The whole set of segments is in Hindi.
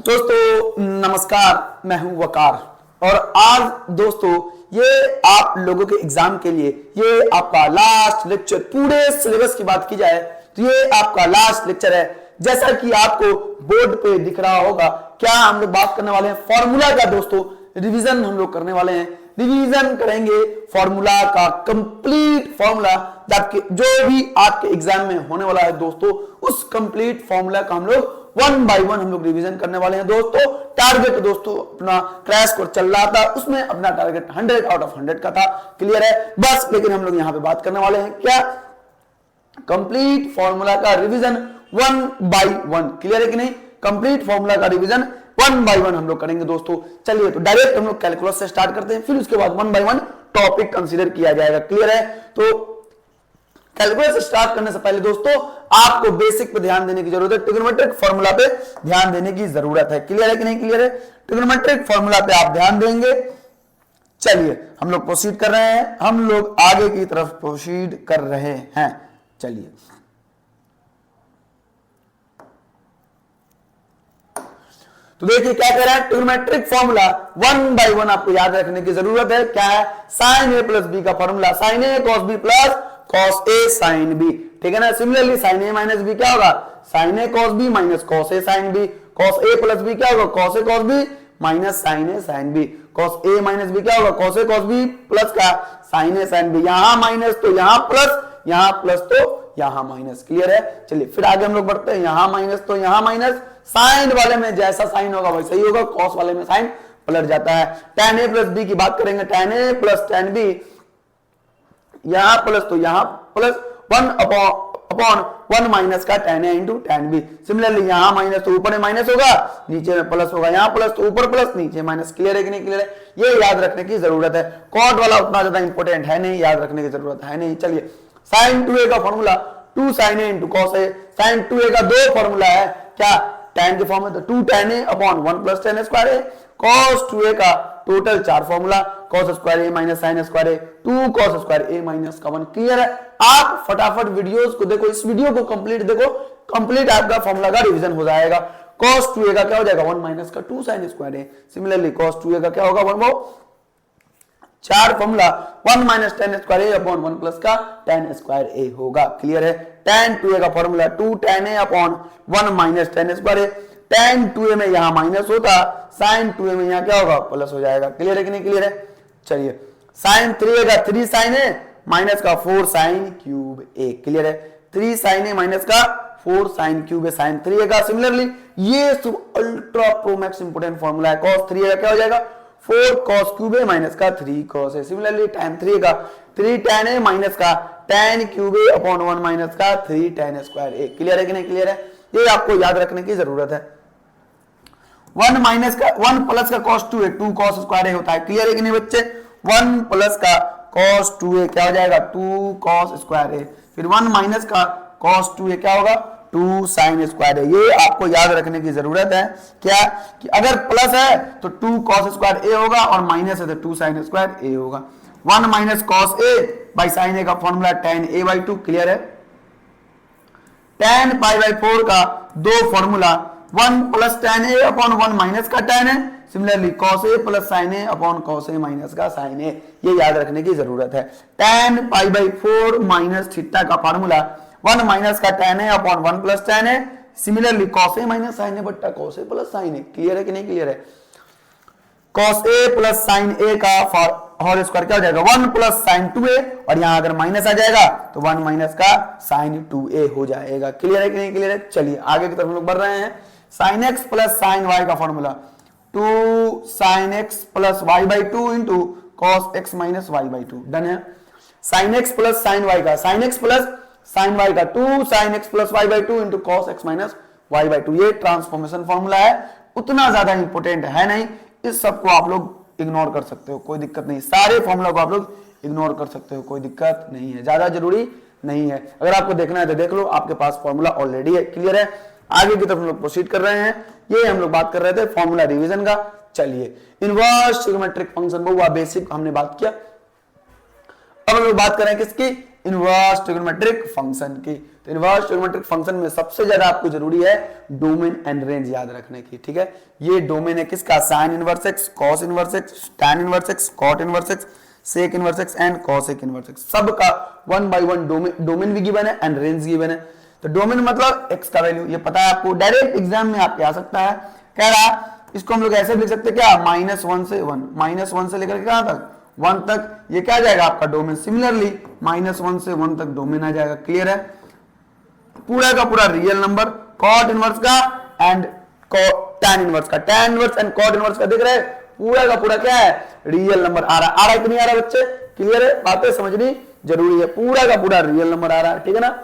दोस्तों नमस्कार, मैं हूं वकार और आज दोस्तों ये आप लोगों के एग्जाम के लिए ये आपका लास्ट लेक्चर, पूरे सिलेबस की बात की जाए तो ये आपका लास्ट लेक्चर है। जैसा कि आपको बोर्ड पे दिख रहा होगा, क्या हम लोग बात करने वाले हैं फॉर्मूला का। दोस्तों रिवीजन हम लोग करने वाले हैं, रिवीजन करेंगे फॉर्मूला का, कंप्लीट फॉर्मूला जो भी आपके एग्जाम में होने वाला है दोस्तों, उस कंप्लीट फॉर्मूला का हम लोग वन बाय वन हम लोग रिवीजन करने वाले हैं दोस्तों। टारगेट दोस्तों अपना क्रैश कोर्स चल रहा था, उसमें अपना टारगेट 100 आउट ऑफ 100 का था, क्लियर है बस। लेकिन हम लोग यहाँ पे बात करने वाले हैं क्या, कंप्लीट फॉर्मूला का revision one by one, clear है कि नहीं। कंप्लीट फॉर्मूला का रिवीजन वन बाय वन हम लोग करेंगे दोस्तों। चलिए तो डायरेक्ट हम लोग कैलकुलस से स्टार्ट करते हैं, फिर उसके बाद one by one topic consider किया जाएगा, क्लियर है। तो कैलकुलस स्टार्ट करने से पहले दोस्तों आपको बेसिक पे ध्यान देने की जरूरत है, ट्रिग्नोमेट्रिक फॉर्मूला पे ध्यान देने की जरूरत है, क्लियर है कि नहीं। क्लियर है, ट्रिग्नोमेट्रिक फॉर्मूला पे आप ध्यान देंगे। चलिए हम लोग प्रोसीड कर रहे हैं, हम लोग आगे की तरफ प्रोसीड कर रहे हैं। चलिए तो देखिए क्या कह रहा है, trigonometric formula one by one आपको याद रखने की जरूरत है। क्या है, साइन ए प्लस बी का formula, sign A cos B plus cos a sine B, ठीक है ना। सिमिलरली साइन ए माइनस बी क्या होगा, sign A cos B minus cos a sine B, cos A plus B क्या होगा, cos A cos B minus sign A sine B, cos A minus B क्या होगा, cos A cos B plus का साइन ए साइन बी। यहां माइनस तो यहां प्लस, यहां प्लस तो यहां माइनस, क्लियर है। चलिए फिर आगे हम लोग बढ़ते हैं, यहां माइनस तो यहां माइनस, साइन वाले में जैसा साइन होगा वैसा ही होगा, कॉस वाले में साइन पलट जाता है। tan a प्लस बी की बात करेंगे, tan a plus tan b, यहां प्लस तो यहां plus, one upon one minus का tan a into tan b। Similarly यहां माइनस तो ऊपर में माइनस होगा, नीचे में प्लस होगा, यहां प्लस तो ऊपर प्लस नीचे माइनस, क्लियर है कि नहीं। क्लियर है, ये याद रखने की जरूरत है। कॉट वाला उतना ज्यादा इंपॉर्टेंट है नहीं, याद रखने की जरूरत है नहीं। चलिए साइन 2a का formula 2 sin a into cos a, sine 2a का दो फॉर्मूला है, क्या tan के फॉर्म में, तो 2 tan a upon 1 plus tan square A, cos 2a का टोटल 4 फॉर्मूला, cos स्क्वायर ए माइनस sin स्क्वायर ए, 2 cos स्क्वायर ए माइनस का 1, क्लियर है। आप फटाफट वीडियोस को देखो, इस वीडियो को कंप्लीट देखो, कंप्लीट आपका फॉर्मूला का रिवीजन हो जाएगा। cos 2a का क्या हो जाएगा, 1 माइनस का 2 sin स्क्वायर ए। सिमिलरली cos 2a का क्या होगा, 1 4 फॉर्मूला 1 माइनस tan स्क्वायर ए अपॉन 1 प्लस का tan स्क्वायर ए होगा, क्लियर है। tan 2a का formula 2 tan a upon 1 minus tan square A, tan 2a में यहां माइनस होता, sin 2a में यहां क्या होगा, प्लस हो जाएगा, क्लियर है कि नहीं। क्लियर है, चलिए sin 3a का 3 sin a माइनस का 4 sin क्यूब a, क्लियर है। 3 sin a माइनस का 4 sin cube a sin 3a का। सिमिलरली ये सब ultra pro max important formula है। cos 3a का क्या हो जाएगा, 4 cos क्यूब a माइनस का 3 cos a। सिमिलरली tan 3 का 3 tan a माइनस का tan cube a upon 1 minus का 3 tan स्क्वायर a, क्लियर है कि नहीं। क्लियर है, ये आपको याद रखने की जरूरत है। 1 माइनस का 1 प्लस का cos 2a 2 cos square a होता है, क्लियर है कि नहीं बच्चे। 1 प्लस का cos 2a क्या हो जाएगा, 2 cos स्क्वायर a, फिर 1 माइनस का cos 2a क्या होगा, 2 sin स्क्वायर है। ये आपको याद रखने की जरूरत है, क्या कि अगर प्लस है तो 2 cos स्क्वायर a होगा और माइनस है तो 2 sin स्क्वायर a होगा। 1 minus cos a by sin a का formula tan a by 2, clear है। tan पाई बाई 4 का दो formula, 1 plus tan a upon 1 minus का tan a, similarly cos a plus sin a upon cos a minus का sin a, ये याद रखने की जरूरत है। tan pi by 4 minus theta का फॉर्मूला 1 माइनस का tan a upon 1 plus tan a, similarly cos a minus sin a बट्टा cos a plus sin a, clear है कि नहीं। क्लियर है, cos a plus sin a का होल स्क्वायर क्या हो जाएगा, 1 प्लस sin 2a, और यहां अगर माइनस आ जाएगा तो 1 माइनस का sin 2a हो जाएगा, क्लियर है कि नहीं। क्लियर है, चलिए आगे की तरफ हम लोग बढ़ रहे हैं। sin x plus sin y का formula 2 sin x plus y by 2 into cos x minus y by 2, done है। sin x plus sin y का, sin x plus sin y का 2 sin x plus y by 2 into cos x minus y by 2, ये ट्रांसफॉर्मेशन फॉर्मूला है, उतना ज्यादा इंपॉर्टेंट है नहीं, इस सबको आप लोग इग्नोर कर सकते हो, कोई दिक्कत नहीं। सारे फॉर्मूला को आप लोग इग्नोर कर सकते हो, कोई दिक्कत नहीं है, ज्यादा जरूरी नहीं है। अगर आपको देखना है तो देख लो, आपके पास फॉर्मूला ऑलरेडी है, क्लियर है। आगे की तरफ हम लोग प्रोसीड कर रहे हैं, ये हम लोग बात कर रहे थे फॉर्मूला रिवीजन का। चलिए इनवर्स ट्रिग्नोमेट्रिक फंक्शन, बहुत बेसिक हमने बात किया। अब हम लोग बात करें किसकी, इनवर्स ट्रिग्नोमेट्रिक फंक्शन की। तो इनवर्स ट्रिग्नोमेट्रिक फंक्शन में सबसे ज्यादा आपको जरूरी है डोमेन एंड रेंज याद रखने की, ठीक है। ये डोमेन है किसका, sine inverse x, cos inverse x, tan inverse x, cot inverse x, sec inverse x and cosec inverse x, सबका 1 by 1 डोमेन भी गिवन है एंड रेंज गिवन है। तो डोमेन मतलब एक्स का वैल्यू, ये पता है आपको, डायरेक्ट एग्जाम में आपके आ सकता है। कह रहा इसको हम लोग ऐसे भी लिख सकते हैं क्या, -1 से 1, -1 से लेकर कहां तक, 1 तक, ये क्या आ जाएगा आपका डोमेन। सिमिलरली -1 से 1 तक डोमेन आ जाएगा, क्लियर है। पूरा का पूरा रियल नंबर, कॉट इनवर्स का एंड टैन इनवर्स का, tan inverse and cot inverse का, दिख रहा है, पूरा का पूरा क्या है, रियल नंबर आ रहा है कि नहीं आ रहा बच्चे, क्लियर है, बातें समझनी जरूरी है, पूरा का पूरा रियल नंबर आ रहा है, ठीक है ना।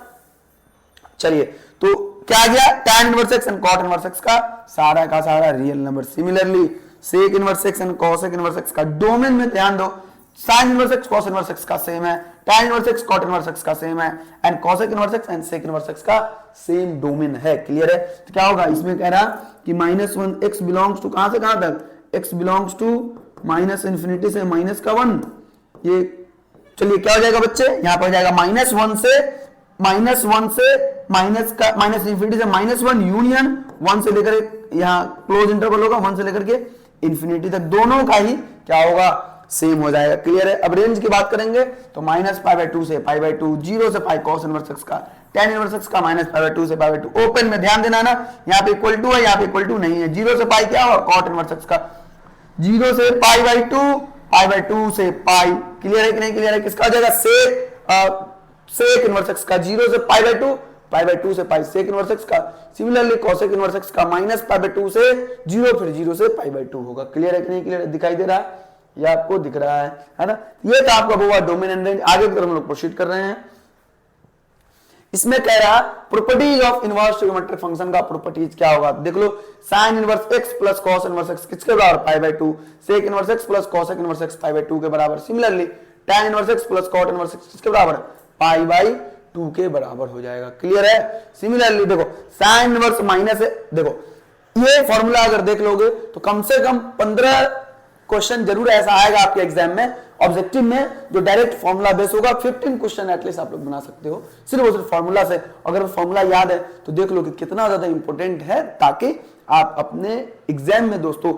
चलिए तो क्या आ गया, tan inverse x and cot inverse x का सारा real number. Similarly sec inverse x and cosec inverse x का डोमेन में ध्यान दो, sine inverse x cos inverse x का सेम है, tan inverse x cot inverse x का सेम है and cosec inverse x and sec inverse x का सेम डोमेन है, क्लियर है। तो क्या होगा, इसमें कह रहा कि -1 x बिलोंग्स टू कहां से कहां तक, x बिलोंग्स टू -∞ से -1, ये चलिए क्या हो जाएगा बच्चे, यहां पर हो जाएगा -1 से -1 से -∞ से -1 यूनियन 1 से लेकर यहां क्लोज इंटरवल होगा 1 से लेकर के इंफिनिटी तक, दोनों का ही क्या होगा, सेम हो जाएगा, क्लियर है। अब रेंज की बात करेंगे तो -π/2 से π/2, 0 से π cos इनवर्स एक्स का, tan इनवर्स एक्स का -π/2 से π/2, ओपन में ध्यान देना ना, यहाँ पे इक्वल टू है, यहाँ पे इक्वल टू नहीं है, 0 से π क्या होगा, cot इनवर्स एक्स का, 0 से π/2 से π, क्लियर है कि नहीं, क्लियर है। किसका हो जाएगा, सेक इनवर्स एक्स का, 0 से π/2 से π सेक इनवर्स एक्स का। सिमिलरली कोसेक इनवर्स एक्स का -π/2 से 0, फिर 0 से π/2 होगा, क्लियर है कि नहीं, क्लियर दिखाई दे रहा है, ये आपको दिख रहा है ना। ये था आपका हुआ डोमेन एंड रेंज। आगे की तरफ हम लोग प्रोसीड कर रहे हैं। इसमें कह रहा properties of inverse trigonometric function का प्रॉपर्टीज क्या होगा, देख लो, sine inverse X plus cos inverse x किसके बराबर, π/2, sec inverse X plus cosec inverse X π/2 के बराबर। Similarly tan inverse X plus cot inverse x किसके बराबर, π/2 के बराबर हो जाएगा, क्लियर है। सिमिलरली देखो साइन इनवर्स माइनस है, देखो ये फॉर्मूला अगर देख लोगे तो कम से कम 15 क्वेश्चन जरूर ऐसा आएगा आपके एग्जाम में, ऑब्जेक्टिव में, जो डायरेक्ट फॉर्मूला बेस होगा। 15 क्वेश्चन एटलीस्ट आप लोग बना सकते हो सिर्फ और सिर्फ फॉर्मूला से। अगर फॉर्मूला याद है तो देख लो कि कितना ज्यादा इंपॉर्टेंट है, ताकि आप अपने एग्जाम में दोस्तों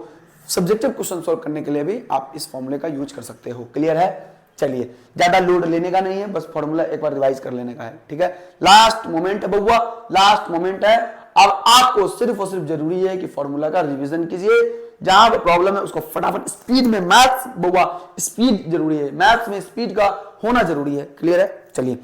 सब्जेक्टिव क्वेश्चन सॉल्व करने के लिए भी आप इस फॉर्मूले का यूज कर सकते हो, क्लियर है। चलिए ज्यादा लोड लेने का नहीं है, बस फॉर्मूला एक बार रिवाइज कर लेने का है, ठीक है। लास्ट मोमेंट है बउआ, लास्ट मोमेंट है। अब आपको सिर्फ और सिर्फ जरूरी है कि फॉर्मूला का रिवीजन कीजिए, जहां पर प्रॉब्लम है उसको फटाफट स्पीड में, मैथ्स बउआ स्पीड जरूरी है, मैथ्स में स्पीड का होना जरूरी है, क्लियर है। चलिए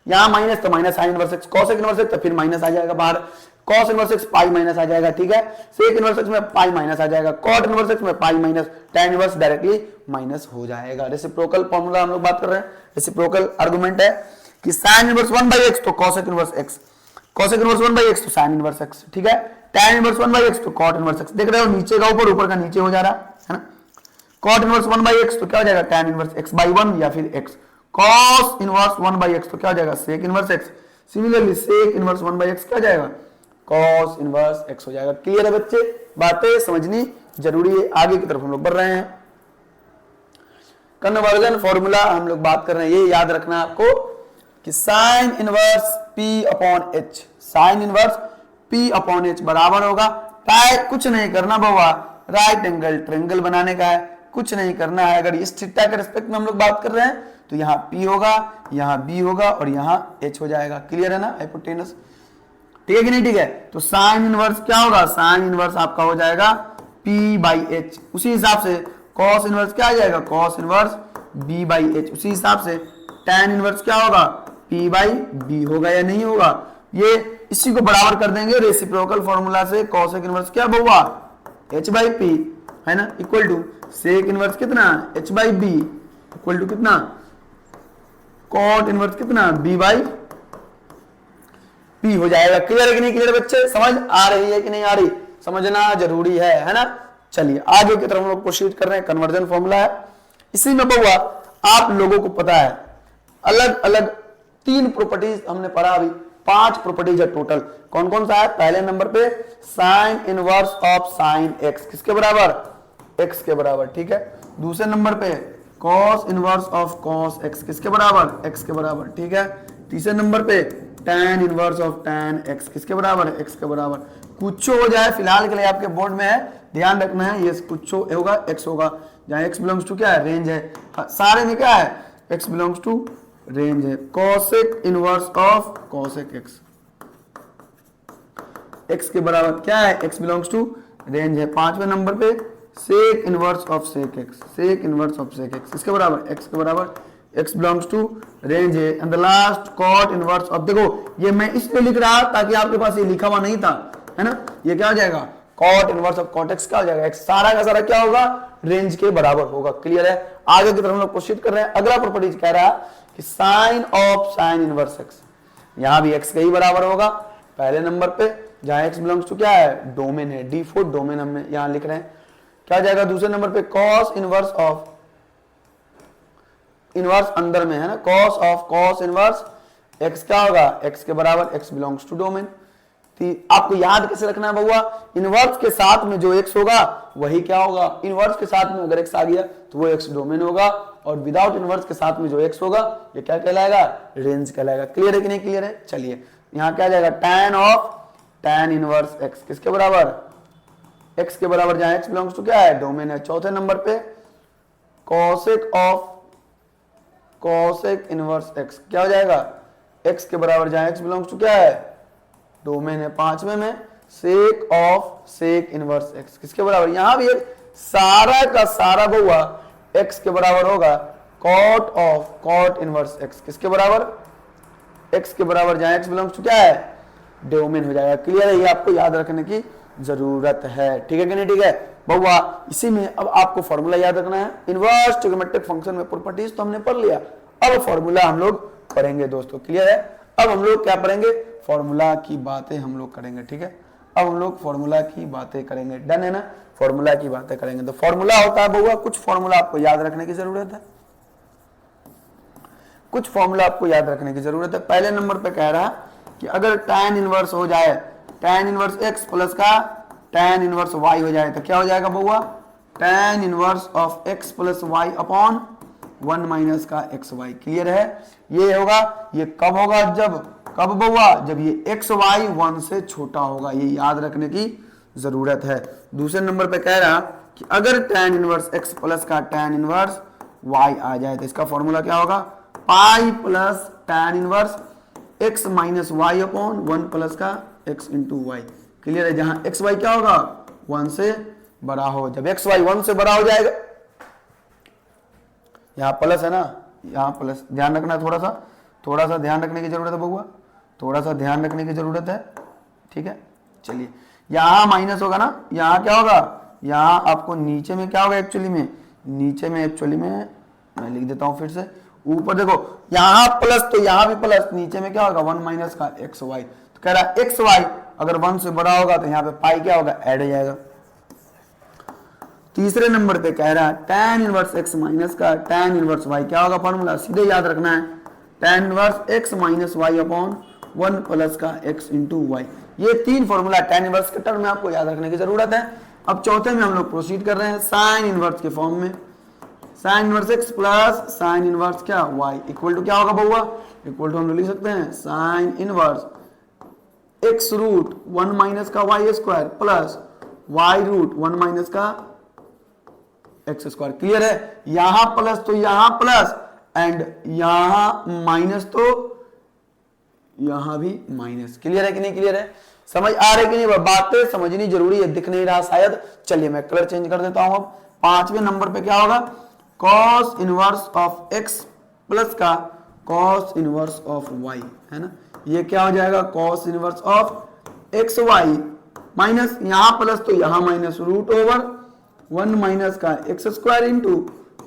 यहां माइनस तो minus sine inverse X, cosec inverse X तो फिर माइनस आ जाएगा बाहर, cos inverse X pi minus आ जाएगा, ठीक है। सेक इनवर्स एक्स में पाई माइनस आ जाएगा, कॉट इनवर्स एक्स में pi minus, tan inverse directly minus हो जाएगा। रेसिप्रोकल फॉर्मूला हम लोग बात कर रहे हैं, रेसिप्रोकल आर्गुमेंट है कि sin इनवर्स 1/x तो cosec inverse x, cosec inverse 1/x तो sin इनवर्स x, ठीक है। tan इनवर्स 1/x तो cot इनवर्स x, देख रहे हो नीचे का ऊपर, ऊपर का नीचे हो जा रहा है ना। cot इनवर्स 1/x तो क्या हो जाएगा, tan इनवर्स x/1 या फिर x, cos इनवर्स 1/x तो क्या हो जाएगा, sec inverse x। Similarly sec inverse 1/x क्या हो जाएगा, cos इनवर्स x हो जाएगा, क्लियर है बच्चे, बातें समझनी जरूरी है। आगे की तरफ हम लोग बढ़ रहे हैं। कन्वर्जन फॉर्मूला हम लोग बात कर रहे हैं, ये याद रखना आपको कि sine inverse p/h, sine inverse p/h बराबर होगा, कुछ नहीं करना बाबा, राइट एंगल ट्रायंगल बनाने का है, कुछ नहीं करना है। अगर इस थीटा के रिस्पेक्ट में हम लोग बात कर रहे हैं तो यहाँ p होगा, यहाँ b होगा और यहाँ h हो जाएगा, क्लियर है ना, हाइपोटेनस, ठीक है कि नहीं, ठीक है। तो साइन इनवर्स क्या होगा, साइन इनवर्स आपका हो जाएगा p/h, उसी हिसाब से कॉस इनवर्स क्या आ जाएगा, कॉस इनवर्स b/h, उसी हिसाब से tan इनवर्स क्या होगा, p/b होगा या नहीं होगा, ये इसी को बराबर कर देंगे रेसिप्रोकल फॉर्मूला से। कॉसेक इनवर्स क्या होगा, h/p है ना, इक्वल टू सेक इनवर्स कितना, h/b इक्वल टू कितना, कॉट इनवर्स कितना, b/p हो जाएगा, क्लियर है कि नहीं, क्लियर बच्चे, समझ आ रही है कि नहीं आ रही, समझना जरूरी है ना। चलिए आगे की तरफ हम लोग प्रोसीड कर रहे हैं। कन्वर्जन फॉर्मूला है, इसी में बहुआ आप लोगों को पता है अलग अलग 3 प्रॉपर्टीज हमने पढ़ा, अभी 5 प्रॉपर्टीज है टोटल। कौन कौन सा है, पहले नंबर पे sine inverse of sine x किसके बराबर, एक्स के बराबर, ठीक है। दूसरे नंबर पे cos inverse of cos x किसके बराबर, एक्स के बराबर, ठीक है। तीसरे नंबर पे tan inverse of tan x किसके बराबर है, एक्स के बराबर। कुछ हो जाए फिलहाल के लिए आपके बोर्ड में है, ध्यान रखना है, ये कुछ होगा एक्स होगा, जहां एक्स बिलोंग्स टू क्या है, रेंज है, सारे में क्या है, एक्स बिलोंग्स टू रेंज है। Cosec inverse of cosec x x के बराबर क्या है, एक्स बिलोंग्स टू रेंज है। पांचवें नंबर पे sec inverse of sec x, sec inverse of sec x किसके बराबर, एक्स के बराबर, एक्स बिलोंग्स टू रेंज है। And the last cot inverse of, देखो ये मैं इसलिए लिख रहा ताकि आपके पास ये लिखा हुआ नहीं था, है ना, ये क्या हो जाएगा, cot inverse of cot x क्या हो जाएगा, एक्स सारा का सारा क्या होगा, रेंज के बराबर होगा। क्लियर है। आगे की तरफ हम लोग प्रोसीड कर रहे हैं। अगला प्रॉपर्टी कह रहा है कि sine of sine inverse x, यहां भी एक्स के ही बराबर होगा पहले नंबर पे, जहां एक्स बिलोंग्स टू क्या है, डोमेन है, डिफॉल्ट डोमेन हम यहां लिख रहे हैं। क्या हो जाएगा दूसरे नंबर पे, कॉस इनवर्स ऑफ, इनवर्स अंदर में है ना, cos of cos inverse x क्या होगा, एक्स के बराबर, एक्स बिलोंग्स टू डोमेन। आपको याद कैसे रखना है बउआ, इनवर्स के साथ में जो एक्स होगा वही क्या होगा, इनवर्स के साथ में अगर एक्स आ गया तो वो एक्स डोमेन होगा, और विदाउट इनवर्स के साथ में जो एक्स होगा ये क्या कहलाएगा, रेंज कहलाएगा। क्लियर है कि नहीं क्लियर है। चलिए यहां क्या जाएगा, tan of tan inverse x किसके बराबर, एक्स के बराबर, जहां एक्स बिलोंग्स टू क्या है, डोमेन है। चौथे नंबर पे cosec of cosec inverse x क्या हो जाएगा, एक्स के बराबर, जहां एक्स बिलोंग्स टू क्या है, डोमेन है। पांचवें में sec of sec inverse x किसके बराबर, यहां भी एक सारा का सारा बउआ एक्स के बराबर होगा, cot of cot inverse x किसके बराबर, एक्स के बराबर, जहां एक्स बिलोंग्स टू क्या है, डोमेन हो जाएगा। क्लियर है, ये आपको याद रखने की जरूरत है, ठीक है कि नहीं, ठीक है बउआ। इसी में अब आपको फॉर्मूला याद रखना है, इनवर्स ट्रिग्नोमेट्रिक फंक्शन में प्रॉपर्टीज तो हमने पढ़ लिया, अब फॉर्मूला हम लोग पढ़ेंगे दोस्तों। क्लियर है, अब हम लोग क्या पढ़ेंगे, फॉर्मूला की बातें हम लोग करेंगे, ठीक है। अब हम लोग फॉर्मूला की बातें करेंगे, डन है ना, फॉर्मूला की बातें करेंगे। तो फॉर्मूला होता है बउआ, कुछ फॉर्मूला आपको याद रखने की जरूरत है, कुछ फॉर्मूला आपको याद रखने की जरूरत है। पहले नंबर पे कह रहा है कि अगर tan इनवर्स हो जाए, tan इनवर्स x प्लस का tan इनवर्स y हो जाए तो क्या हो जाएगा बउआ, tan inverse of x plus y upon 1 minus का एक्स वाई। क्लियर है, ये होगा, ये कब होगा, जब कब बउआ, जब ये एक्स वाई 1 से छोटा होगा, ये याद रखने की जरूरत है। दूसरे नंबर पे कह रहा कि अगर tan इनवर्स x प्लस का tan इनवर्स y आ जाए तो इसका फॉर्मूला क्या होगा, pi plus tan inverse x minus y upon 1 plus का x इंटू वाई। क्लियर है, जहां एक्स वाई क्या होगा, 1 से बड़ा हो, जब एक्स वाई 1 से बड़ा हो जाएगा, यहाँ प्लस है ना, यहाँ प्लस, ध्यान रखना है, थोड़ा सा ध्यान रखने की जरूरत है बउआ, थोड़ा सा ध्यान रखने की जरूरत है, ठीक है। चलिए यहाँ माइनस होगा ना, यहाँ क्या होगा, यहाँ आपको नीचे में क्या होगा, एक्चुअली में नीचे में, एक्चुअली में मैं लिख देता हूँ फिर से, ऊपर देखो यहाँ प्लस तो यहाँ भी प्लस, नीचे में क्या होगा, 1 माइनस का एक्स वाई। तो कह रहा है एक्स वाई अगर 1 से बड़ा होगा तो यहाँ पे पाई क्या होगा, ऐड हो जाएगा। तीसरे नंबर पे कह रहा है tan इनवर्स x माइनस का tan इनवर्स y क्या होगा, फॉर्मूला सीधे याद रखना है, tan inverse x minus y upon 1 plus का x इंटू वाई। ये तीन फॉर्मूला tan इनवर्स के टर्म में आपको याद रखने की जरूरत है। अब चौथे में हम लोग प्रोसीड कर रहे हैं साइन इनवर्स के फॉर्म में, sign inverse x plus sine inverse क्या y इक्वल टू क्या होगा बउआ, इक्वल टू हम लोग लिख सकते हैं sine inverse x root 1 minus का y square plus y root 1 minus का एक्स स्क्वायर। क्लियर है, यहां प्लस तो यहां प्लस, एंड यहां माइनस तो यहां भी माइनस। क्लियर है कि नहीं क्लियर है, समझ आ रही कि नहीं, बातें समझनी जरूरी है, दिख नहीं रहा शायद। चलिए मैं कलर चेंज कर देता हूं। अब पांचवें नंबर पे क्या होगा, cos inverse of x plus का कॉस इनवर्स ऑफ वाई, है ना, ये क्या हो जाएगा, cos inverse of x y minus यहां प्लस तो यहां माइनस, रूट ओवर 1 माइनस का एक्स स्क्वायर इंटू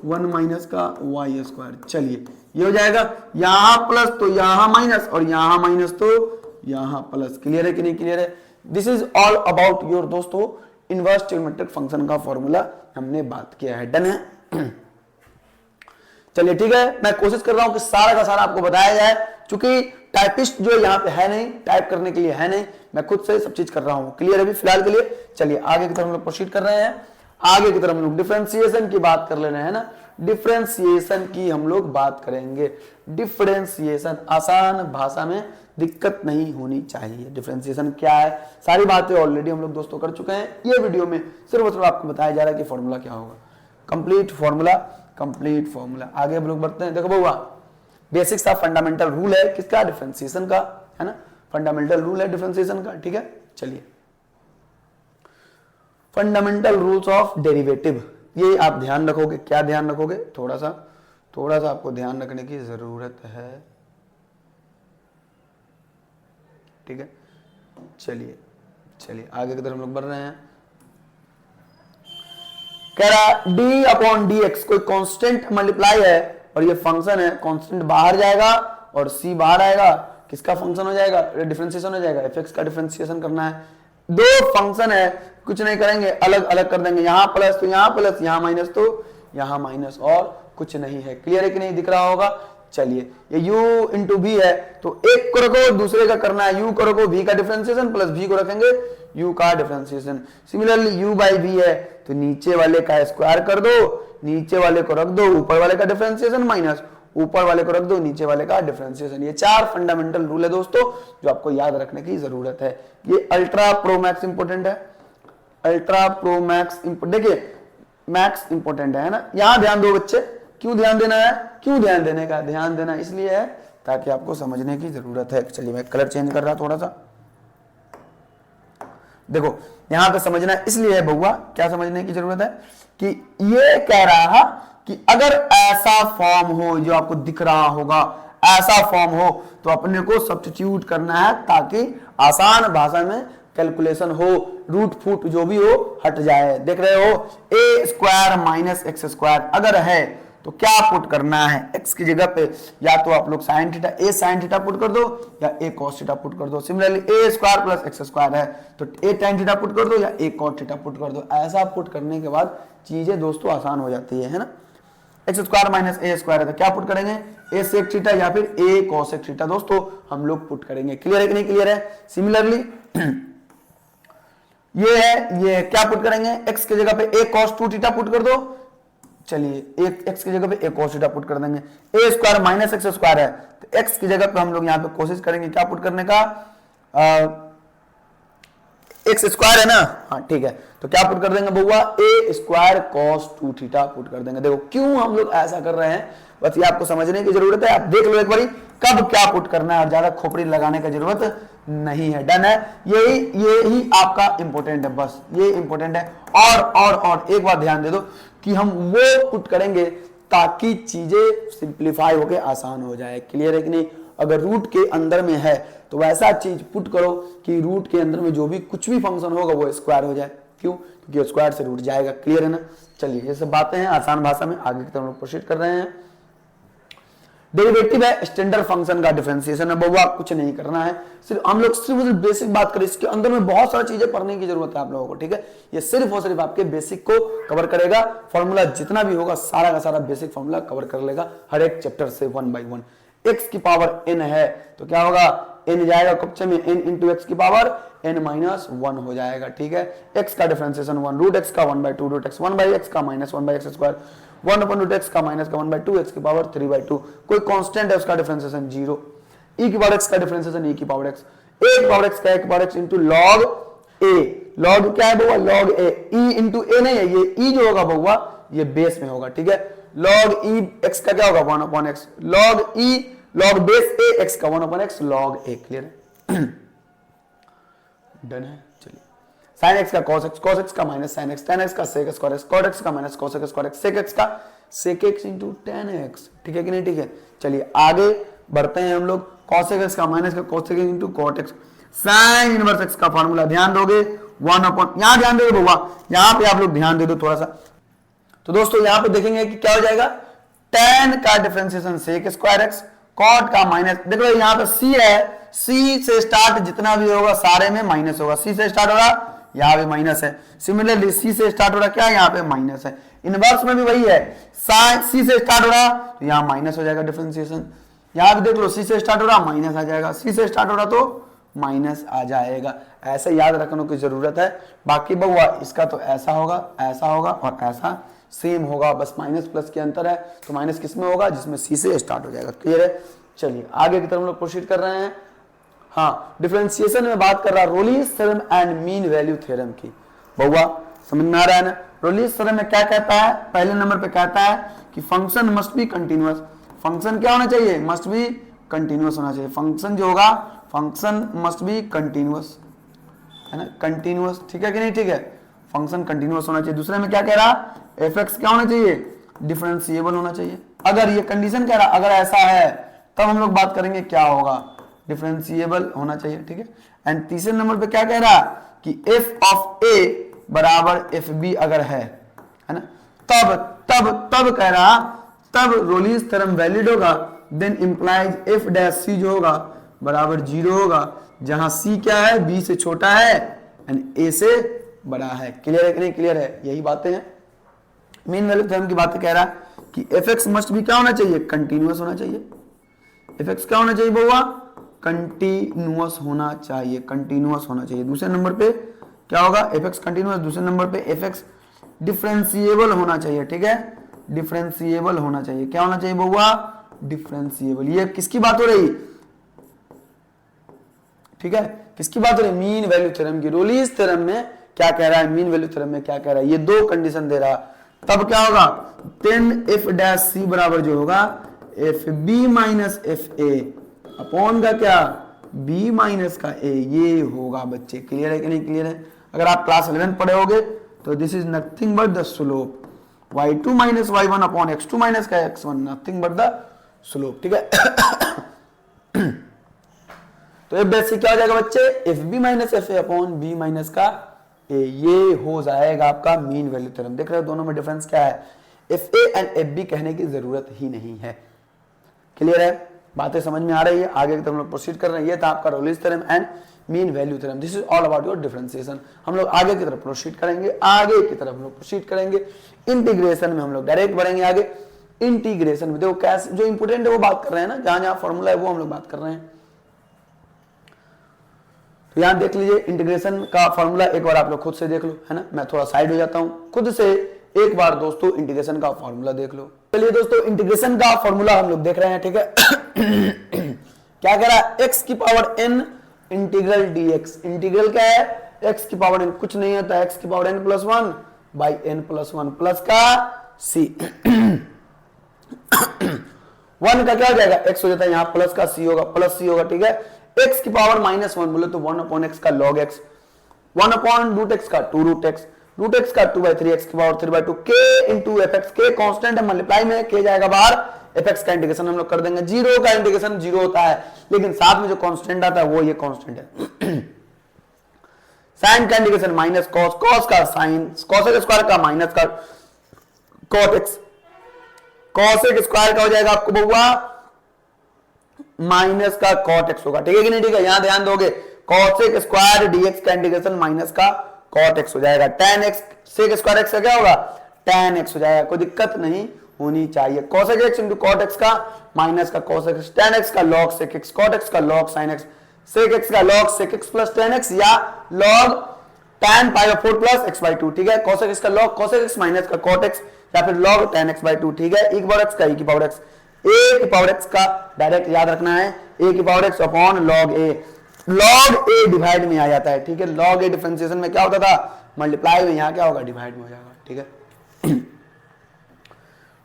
1 माइनस का वाई स्क्वायर। चलिए ये हो जाएगा, यहां प्लस तो यहां माइनस, और यहां माइनस तो यहां प्लस। क्लियर है कि नहीं क्लियर है, this is all about your दोस्तों इनवर्स ट्रिग्नोमेट्रिक फंक्शन का फॉर्मूला हमने बात किया है, डन है। चलिए ठीक है, मैं कोशिश कर रहा हूं कि सारा का सारा आपको बताया जाए, क्योंकि टाइपिस्ट जो यहाँ पे है नहीं, टाइप करने के लिए है नहीं, मैं खुद से सब चीज कर रहा हूं। क्लियर है अभी फिलहाल के लिए। चलिए आगे की तरफ हम लोग प्रोसीड कर रहे हैं, आगे की तरफ हम लोग डिफरेंशिएशन की बात कर लेना है ना। डिफरेंशिएशन की हम लोग बात करेंगे। डिफरेंशिएशन आसान भाषा में दिक्कत नहीं होनी चाहिए। डिफरेंशिएशन क्या है, सारी बातें ऑलरेडी हम लोग दोस्तों कर चुके हैं। ये वीडियो में सिर्फ और सिर्फ आपको बताया जा रहा है कि फॉर्मूला क्या होगा, कंप्लीट फॉर्मूला। आगे हम लोग बढ़ते हैं। देखो बउआ, बेसिक्स ऑफ फंडामेंटल रूल है किसका, डिफरेंशिएशन का, है ना, फंडामेंटल रूल है डिफरेंशिएशन का, ठीक है। चलिए, फंडामेंटल रूल्स ऑफ डेरिवेटिव, ये आप ध्यान रखोगे। क्या ध्यान रखोगे, थोड़ा सा आपको ध्यान रखने की जरूरत है, ठीक है। चलिए आगे की तरफ हम लोग बढ़ रहे हैं। कह रहा डी अपॉन डी एक्स कोई कांस्टेंट मल्टीप्लाई है और ये फंक्शन है, कांस्टेंट बाहर जाएगा और सी बाहर आएगा, किसका फंक्शन हो जाएगा, डिफरेंशिएशन हो जाएगा, एफ एक्स का डिफरेंशिएशन करना है। दो फंक्शन है, कुछ नहीं करेंगे, अलग अलग कर देंगे, यहां प्लस तो यहां प्लस, यहां माइनस तो यहां माइनस, और कुछ नहीं है। क्लियर है कि नहीं, दिख रहा होगा। चलिए, ये u इंटू v है तो एक को रखो, दूसरे का करना है, u को रखो, v का डिफरेंशिएशन प्लस v को रखेंगे u का differentiation. Similarly u by v है तो नीचे वाले का स्क्वायर कर दो, नीचे वाले को रख दो, ऊपर वाले का डिफरेंशिएशन माइनस ऊपर वाले को रख दो, नीचे वाले का डिफरेंशिएशन। ये 4 फंडामेंटल रूल है दोस्तों जो आपको याद रखने की जरूरत है। ये अल्ट्रा प्रो मैक्स इंपोर्टेंट है, अल्ट्रा प्रो मैक्स देखिए मैक्स इंपोर्टेंट है ना। यहां ध्यान दो बच्चे, क्यों ध्यान देना है, क्यों ध्यान देने का, ध्यान देना इसलिए है ताकि आपको समझने की जरूरत है। चलिए मैं कलर चेंज कर रहा थोड़ा सा, देखो यहां पे समझना इसलिए है बउआ, क्या समझने की जरूरत है कि ये कह रहा कि अगर ऐसा फॉर्म हो जो आपको दिख रहा होगा, ऐसा फॉर्म हो तो अपने को सब्स्टिट्यूट करना है ताकि आसान भाषा में कैलकुलेशन हो, रूट फूट जो भी हो हट जाए। देख रहे हो, ए स्क्वायर माइनस एक्स स्क्वायर अगर है तो क्या पुट करना है, x की जगह पे या तो आप लोग साइन थीटा, ए साइन थीटा पुट कर दो या ए कॉस थीटा पुट कर दो। सिमिलरली ए स्क्वायर प्लस एक्स स्क्वायर है तो ए tan थीटा पुट कर दो या ए कॉट थीटा पुट कर दो। ऐसा पुट करने के बाद चीजें दोस्तों आसान हो जाती है ना। एक्स स्क्वायर माइनस ए स्क्वायर है तो क्या पुट करेंगे, ए सेक थीटा या फिर ए कॉसेक थीटा दोस्तों हम लोग पुट करेंगे। क्लियर है कि नहीं, क्लियर है। सिमिलरली ये है, ये क्या पुट करेंगे, x की जगह पे a cos 2 थीटा पुट कर दो। चलिए एक x की जगह पे a cos थीटा पुट कर देंगे। a square minus x square है तो x की जगह पे हम लोग यहाँ पे कोशिश करेंगे क्या पुट करने का, एक्स स्क्वायर है ना, हाँ ठीक है, तो क्या पुट कर देंगे बउआ, a square cos 2 theta put कर देंगे। देखो क्यों हम लोग ऐसा कर रहे हैं, बस ये आपको समझने की जरूरत है। आप देख लो एक बारी कब क्या पुट करना है और ज्यादा खोपड़ी लगाने की जरूरत नहीं है। डन है, यही आपका इंपॉर्टेंट है, बस ये इंपॉर्टेंट है। और एक बात ध्यान दे दो कि हम वो पुट करेंगे ताकि चीजें सिंप्लीफाई होके आसान हो जाए। क्लियर है कि नहीं। अगर रूट के अंदर में है तो वैसा चीज पुट करो कि रूट के अंदर में जो भी कुछ भी फंक्शन होगा वो स्क्वायर हो जाए। क्यों, क्योंकि स्क्वायर से रूट जाएगा। क्लियर है ना। चलिए ये सब बातें हैं आसान भाषा में, आगे की तरफ हम प्रोसीड कर रहे हैं। डेरिवेटिव है स्टैंडर्ड फंक्शन का डिफरेंशिएशन है बउआ, कुछ नहीं करना है, सिर्फ हम लोग सिर्फ बेसिक बात करें। इसके अंदर में बहुत सारी चीजें पढ़ने की जरूरत है आप लोगों को, ठीक है। ये सिर्फ और सिर्फ आपके बेसिक को कवर करेगा। फॉर्मूला जितना भी होगा सारा का सारा बेसिक फॉर्मूला कवर कर लेगा हर एक चैप्टर से 1 by 1। x की पावर n है तो क्या होगा, n जाएगा कक्षा में n इंटू एक्स की पावर n माइनस 1 हो जाएगा, ठीक है। x का डिफरेंशिएशन 1 रूट x का 1 by 2 root x 1 by x का minus 1 by x square 1 upon root x का माइनस का 1 by 2 x की पावर 3 by 2। कोई कांस्टेंट है उसका डिफरेंशिएशन 0। e की पावर x का डिफरेंशिएशन e की पावर x, a की पावर x का a की power x into log a। log क्या है बउआ, log a, e इंटू a नहीं है, ये e जो होगा बउआ ये बेस में होगा, ठीक है। log e x का क्या होगा 1 upon x, log e log base a x का 1 upon x log a। Clear है। डन है। चलिए sin x का cos x का minus sin x, tan x का sec square x, cot x का minus cos x square x, sec x का sec x into tan x, ठीक है कि नहीं, ठीक है। चलिए आगे बढ़ते हैं हम लोग। cos x का माइनस का cos x into cot x, sin inverse x का फार्मूला ध्यान दोगे 1 अपॉन, यहां ध्यान दोगे बउआ, यहां पे आप लोग ध्यान दे दो थोड़ा सा। तो दोस्तों यहां पे देखेंगे कि क्या हो जाएगा, tan का differentiation sec square x, cot का माइनस, देखो यहाँ पे c है, c से स्टार्ट जितना भी होगा सारे में माइनस होगा, c से स्टार्ट हो रहा यहाँ पे माइनस है। सिमिलरली c से स्टार्ट हो रहा क्या, यहाँ पे माइनस है। इनवर्स में भी वही है, c से स्टार्ट हो रहा तो यहाँ माइनस हो जाएगा डिफरेंशिएशन। यहाँ भी देख लो c से स्टार्ट हो रहा माइनस आ जाएगा, c से स्टार्ट हो रहा तो माइनस आ जाएगा। ऐसे याद रखने की जरूरत है। बाकी बउआ इसका तो ऐसा होगा और ऐसा सेम होगा, बस माइनस प्लस के अंतर है। तो माइनस किस में होगा? जिसमें सी से स्टार्ट हो जाएगा। क्लियर है? चलिए आगे की तरफ हम लोग प्रोसीड कर रहे हैं। हाँ, डिफरेंशिएशन में बात कर रहा है Rolle's theorem and mean value theorem की। बहुआ समझ में आ रहा है ना? रोलिस थ्योरम में क्या कहता है? पहले नंबर पे कहता है कि function must be continuous. Function क्या होना चाहिए? मस्ट बी कंटिन्यूअस होना चाहिए। फंक्शन जो होगा, फंक्शन मस्ट बी कंटिन्यूअस, है ना? कंटिन्यूअस, ठीक है कि नहीं? ठीक है, फंक्शन कंटिन्यूअस होना चाहिए। दूसरे में क्या कह रहा? एफ एक्स क्या होना चाहिए? डिफरेंशिएबल होना चाहिए। अगर ये कंडीशन कह रहा, अगर ऐसा है तब हम लोग बात करेंगे क्या होगा? डिफरेंशिएबल होना चाहिए। ठीक है। एंड तीसरे नंबर पे क्या कह रहा कि एफ ऑफ ए बराबर एफ बी अगर है ना, तब तब तब कह रहा, तब रोलिस थ्योरम वैलिड होगा। Then implies F dash C जो होगा बराबर 0 होगा, जहां सी क्या है? बी से छोटा है एंड ए से बड़ा है। क्लियर है कि नहीं? क्लियर है? यही बातें हैं, मीन वैल्यू थ्योरम की बातें कह रहा कि एफ एक्स मस्ट भी क्या होना चाहिए? कंटिन्यूअस होना चाहिए। एफ एक्स क्या होना चाहिए बउआ? कंटिन्यूअस होना चाहिए, कंटिन्यूअस होना चाहिए। दूसरे नंबर पे क्या होगा? F x continuous. दूसरे नंबर पे एफ एक्स डिफरेंशिएबल होना चाहिए। ठीक है, डिफरेंशिएबल होना चाहिए। क्या होना चाहिए बउआ? डिफरेंशिएबल। ये किसकी बात हो रही? ठीक है, किसकी बात हो रही? मीन वैल्यू थ्योरम की। रोलिस थ्योरम में क्या कह रहा है? मीन वैल्यू थ्योरम में क्या कह रहा है? ये दो कंडीशन दे रहा, तब क्या होगा? 10 एफ डैश सी बराबर जो होगा f b minus f a upon का क्या? बी माइनस का ए, ये होगा बच्चे। क्लियर है कि नहीं? क्लियर है? अगर आप क्लास 11 पढ़े होगे तो this is nothing but the slope y2 minus y1 upon x2 minus का x1, nothing but the slope. ठीक है। तो ये बेसिक क्या हो जाएगा बच्चे? F b minus f a upon b minus का ए, ये हो जाएगा आपका मीन वैल्यू थ्योरम। देख रहे हो दोनों में डिफरेंस क्या है? F a and f b कहने की जरूरत ही नहीं है। क्लियर है? बातें समझ में आ रही है? आगे की तरफ हम लोग प्रोसीड कर रहे हैं। ये था आपका Rolle's theorem and mean value theorem. This is all about your differentiation. हम लोग आगे की तरफ प्रोसीड करेंगे, आगे की तरफ हम लोग प्रोसीड करेंगे। इंटीग्रेशन में हम लोग डायरेक्ट बढ़ेंगे आगे। इंटीग्रेशन में देखो कैसे जो इंपोर्टेंट है वो बात कर रहे हैं ना, जहां जहां फॉर्मूला है वो हम लोग बात कर रहे हैं। तो यहां देख लीजिए इंटीग्रेशन का फॉर्मूला, एक बार आप लोग खुद से देख लो, है ना? मैं थोड़ा साइड हो जाता हूं, खुद से एक बार दोस्तों इंटीग्रेशन का फॉर्मूला देख लो। चलिए दोस्तों इंटीग्रेशन का फॉर्मूला हम लोग देख रहे हैं। ठीक है। क्या कह रहा है? x की power n integral dx। Integral क्या है? x की पावर n, कुछ नहीं होता x की power n plus 1 by n plus 1 plus का c। 1 का क्या हो जाएगा? x हो जाता है, यहाँ प्लस का c होगा, प्लस c होगा। ठीक है। x की पावर माइनस 1 बोले तो 1 अपॉन x का log x, 1 upon root x का 2 रूट x, रूट x का 2/3 x की power 3/2 k into F x. के कांस्टेंट है, मल्टीप्लाई में k जाएगा बाहर, एफ एक्स का इंटीग्रेशन हम लोग कर देंगे। जीरो का इंटीग्रेशन 0 होता है, लेकिन साथ में जो कांस्टेंट आता है वो ये कांस्टेंट है। साइन का इंटीग्रेशन माइनस कॉस, कॉस का साइन, कॉस एक्स स्क्वायर का माइनस का cot x, cos x square का हो जाएगा आपको बउआ माइनस का कॉट एक्स होगा। ठीक है कि नहीं? ठीक है। यहां ध्यान दोगे, कॉस एक्स स्क्वायर डीएक्स का इंटीग्रेशन माइनस का कॉट एक्स हो जाएगा। tan x sec square x का क्या होगा? tan x हो जाएगा। कोई दिक्कत नहीं होनी चाहिए। cos x into cot x का माइनस का cos x, tan x का log sec x, cot x का log sin x, sec x का log sec x plus tan x या log tan π/4 प्लस x/2। ठीक है। cos x का log cos x माइनस का cot x या फिर log tan x/2। ठीक है। e की पावर x का e की पावर x, a की पावर x का डायरेक्ट याद रखना है a की power x upon log a। log a divide में आ जाता है। ठीक है। log a डिफरेंशिएशन में क्या होता था? मल्टीप्लाई में, यहाँ क्या होगा? डिवाइड में हो जाएगा। ठीक है।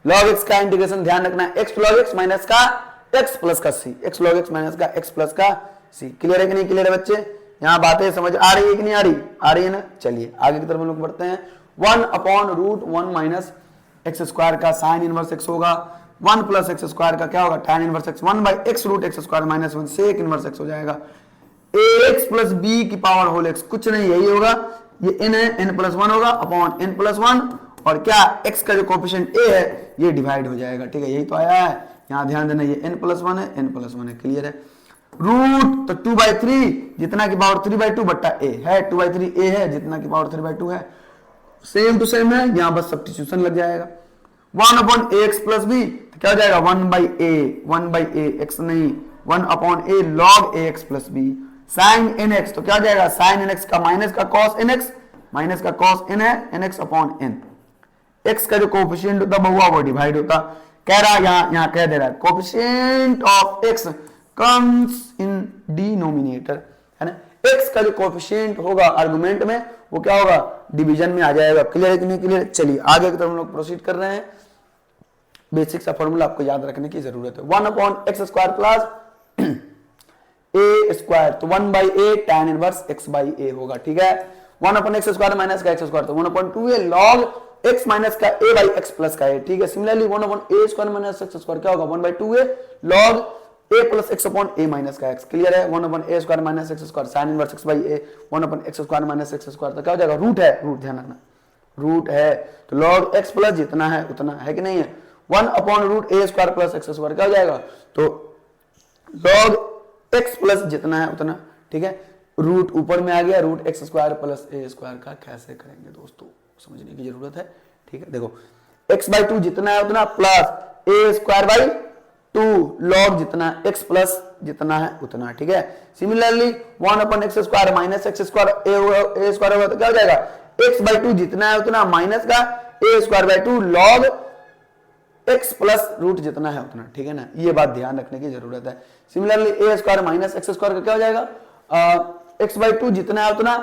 log x का इंटीग्रेशन ध्यान रखना है, x log x माइनस का x प्लस का c, x log x minus का x प्लस का c। क्लियर है कि नहीं? क्लियर है बच्चे? यहाँ बातें समझ आ रही है कि नहीं आ रही? आ रही है ना? चलिए आगे की तरफ हम लोग बढ़ते हैं। 1 upon root 1 minus x square का साइन इनवर्स x होगा, 1 प्लस एक्स स्क्वायर का क्या होगा? tan inverse x, 1 by x root x square minus 1 sec inverse x हो जाएगा। ax प्लस बी की पावर होल एक्स, कुछ नहीं यही होगा, ये n है, n प्लस 1 होगा अपॉन n प्लस 1 और क्या x का जो कोफिशिएंट a है ये डिवाइड हो जाएगा। ठीक है। यही तो आया है, यहाँ ध्यान देना, ये n प्लस 1 है, n प्लस 1 है। क्लियर है? रूट तो 2/3 जितना की पावर 3/2 बट्टा a है, 2/3 a है जितना की पावर 3/2 है, सेम टू सेम है, यहाँ बस सब्स्टिट्यूशन लग जाएगा। 1 अपॉन ax प्लस b तो क्या हो जाएगा? 1/a x नहीं 1 अपॉन a log ax plus b। Sine nx तो क्या हो जाएगा? साइन nx का माइनस का cos nx, माइनस का cos n है, nx अपॉन n। x का जो कोफिशिएंट होता बहुआ वो डिवाइड होता। कह रहा यहाँ कह दे रहा है coefficient of x comes in denominator, है ना। x का जो कोफिशिएंट होगा आर्गुमेंट में वो क्या होगा, डिवीजन में आ जाएगा। क्लियर है कि नहीं क्लियर? चलिए आगे की तरफ हम लोग प्रोसीड कर रहे हैं। बेसिक सा फॉर्मूला आपको याद रखने की जरूरत है। 1/x² प्लस ए स्क्वायर, तो 1/a tan inverse x by a होगा, ठीक है। 1/x² माइनस का x² तो 1/2a log x माइनस का a by x प्लस का a, ठीक है। सिमिलरली 1/a² माइनस x² क्या होगा, 1/2a log a plus x upon a minus का x। क्लियर है। 1/a² minus x² sin inverse x by a, 1/x² minus x² तो क्या हो जाएगा, रूट है, रूट ध्यान रखना, रूट है तो log x प्लस जितना है उतना है कि नहीं है। 1/√a² प्लस x² क्या हो जाएगा, तो log x प्लस जितना है उतना, ठीक है। रूट ऊपर में आ गया, √x² प्लस a² का कैसे करेंगे दोस्तों, समझने की जरूरत है, ठीक है। देखो x/2 जितना है उतना प्लस a²/2 log जितना x प्लस जितना है उतना, ठीक है। Similarly 1/x² minus x² a² होगा तो क्या हो जाएगा, x/2 जितना है उतना माइनस का a²/2 log x plus root जितना है उतना, ठीक है ना। ये बात ध्यान रखने की जरूरत है। सिमिलरली a² माइनस x² का क्या हो जाएगा, x/2 जितना है उतना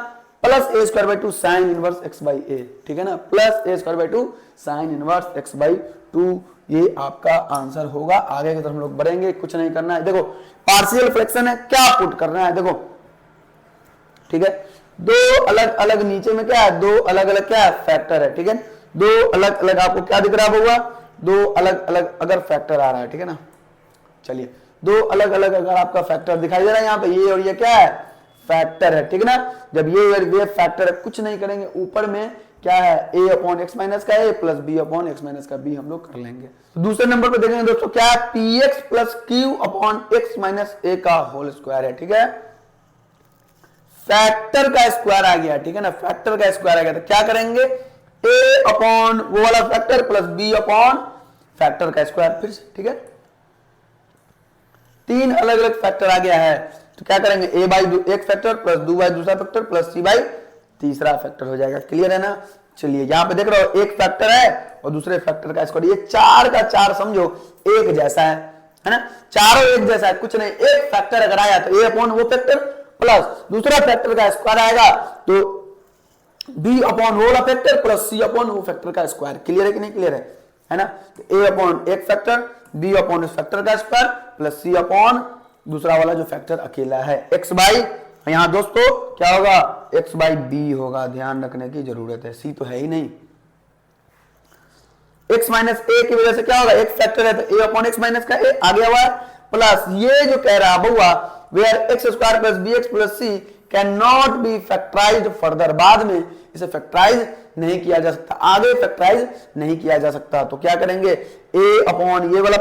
plus a²/2 sign inverse x by a, ठीक है ना, plus a²/2 sign inverse x by 2। ये आपका आंसर होगा। आगे की तरफ हम लोग बढ़ेंगे, कुछ नहीं करना है। देखो पार्शियल फ्रैक्शन है, क्या पुट करना है, देखो ठीक है। दो अलग अलग नीचे में क्या है, दो अलग अलग क्या है, फैक्टर है, ठीक है। दो अलग अलग आपको क्या दिख रहा होगा, दो अलग अलग अगर फैक्टर आ रहा है, ठीक है ना। चलिए दो अलग अलग अगर आपका फैक्टर दिखाई दे रहा है यहाँ पे, ये और ये क्या है, फैक्टर है, ठीक है ना। जब ये और ये फैक्टर है, कुछ नहीं करेंगे, ऊपर में क्या है a/x माइनस का a प्लस b/x माइनस का b हम लोग कर लेंगे। तो दूसरे नंबर पे देखेंगे दोस्तों क्या है, px plus q/x minus a का होल स्क्वायर है, ठीक है। फैक्टर का स्क्वायर आ गया, ठीक है ना, फैक्टर का स्क्वायर आ गया तो क्या करेंगे, a अपॉन वो वाला factor plus b upon factor का स्क्वायर, फिर से, ठीक है। तीन अलग अलग फैक्टर आ गया है तो क्या करेंगे, a बाई एक फैक्टर प्लस 2 बाई दूसरा फैक्टर प्लस c बाई तीसरा फैक्टर हो जाएगा। क्लियर है ना। चलिए यहाँ पे देख रहे हो एक फैक्टर है और दूसरे फैक्टर का स्क्वायर, ये 4 का 4 समझो एक जैसा है ना, चारों एक जैसा है, कुछ नहीं। एक फैक्टर अगर आया तो a अपॉन वो फैक्टर प्लस दूसरा फैक्टर का स्क्वायर आएगा तो b अपॉन वो वाला फैक्टर प्लस c अपॉन वो फैक्टर का स्क्वायर। क्लियर है कि नहीं क्लियर है ना। तो a अपॉन एक फैक्टर, b अपॉन इस फैक्टर का स्क्वायर प्लस c अपॉन दूसरा वाला जो फैक्टर अकेला है, x बाई यहां दोस्तों क्या होगा, x बाई b होगा, ध्यान रखने की जरूरत है, c तो है ही नहीं। x माइनस a की वजह से क्या होगा, एक फैक्टर है तो a अपॉन x माइनस का a आ गया हुआ प्लस ये जो कह रहा बहुआ where x square plus bx plus c cannot be factorized further, बाद में इसे फैक्टराइज नहीं किया जा सकता, आगे फैक्टराइज नहीं किया जा सकता। तो क्या करेंगे, a अपॉन ये वाला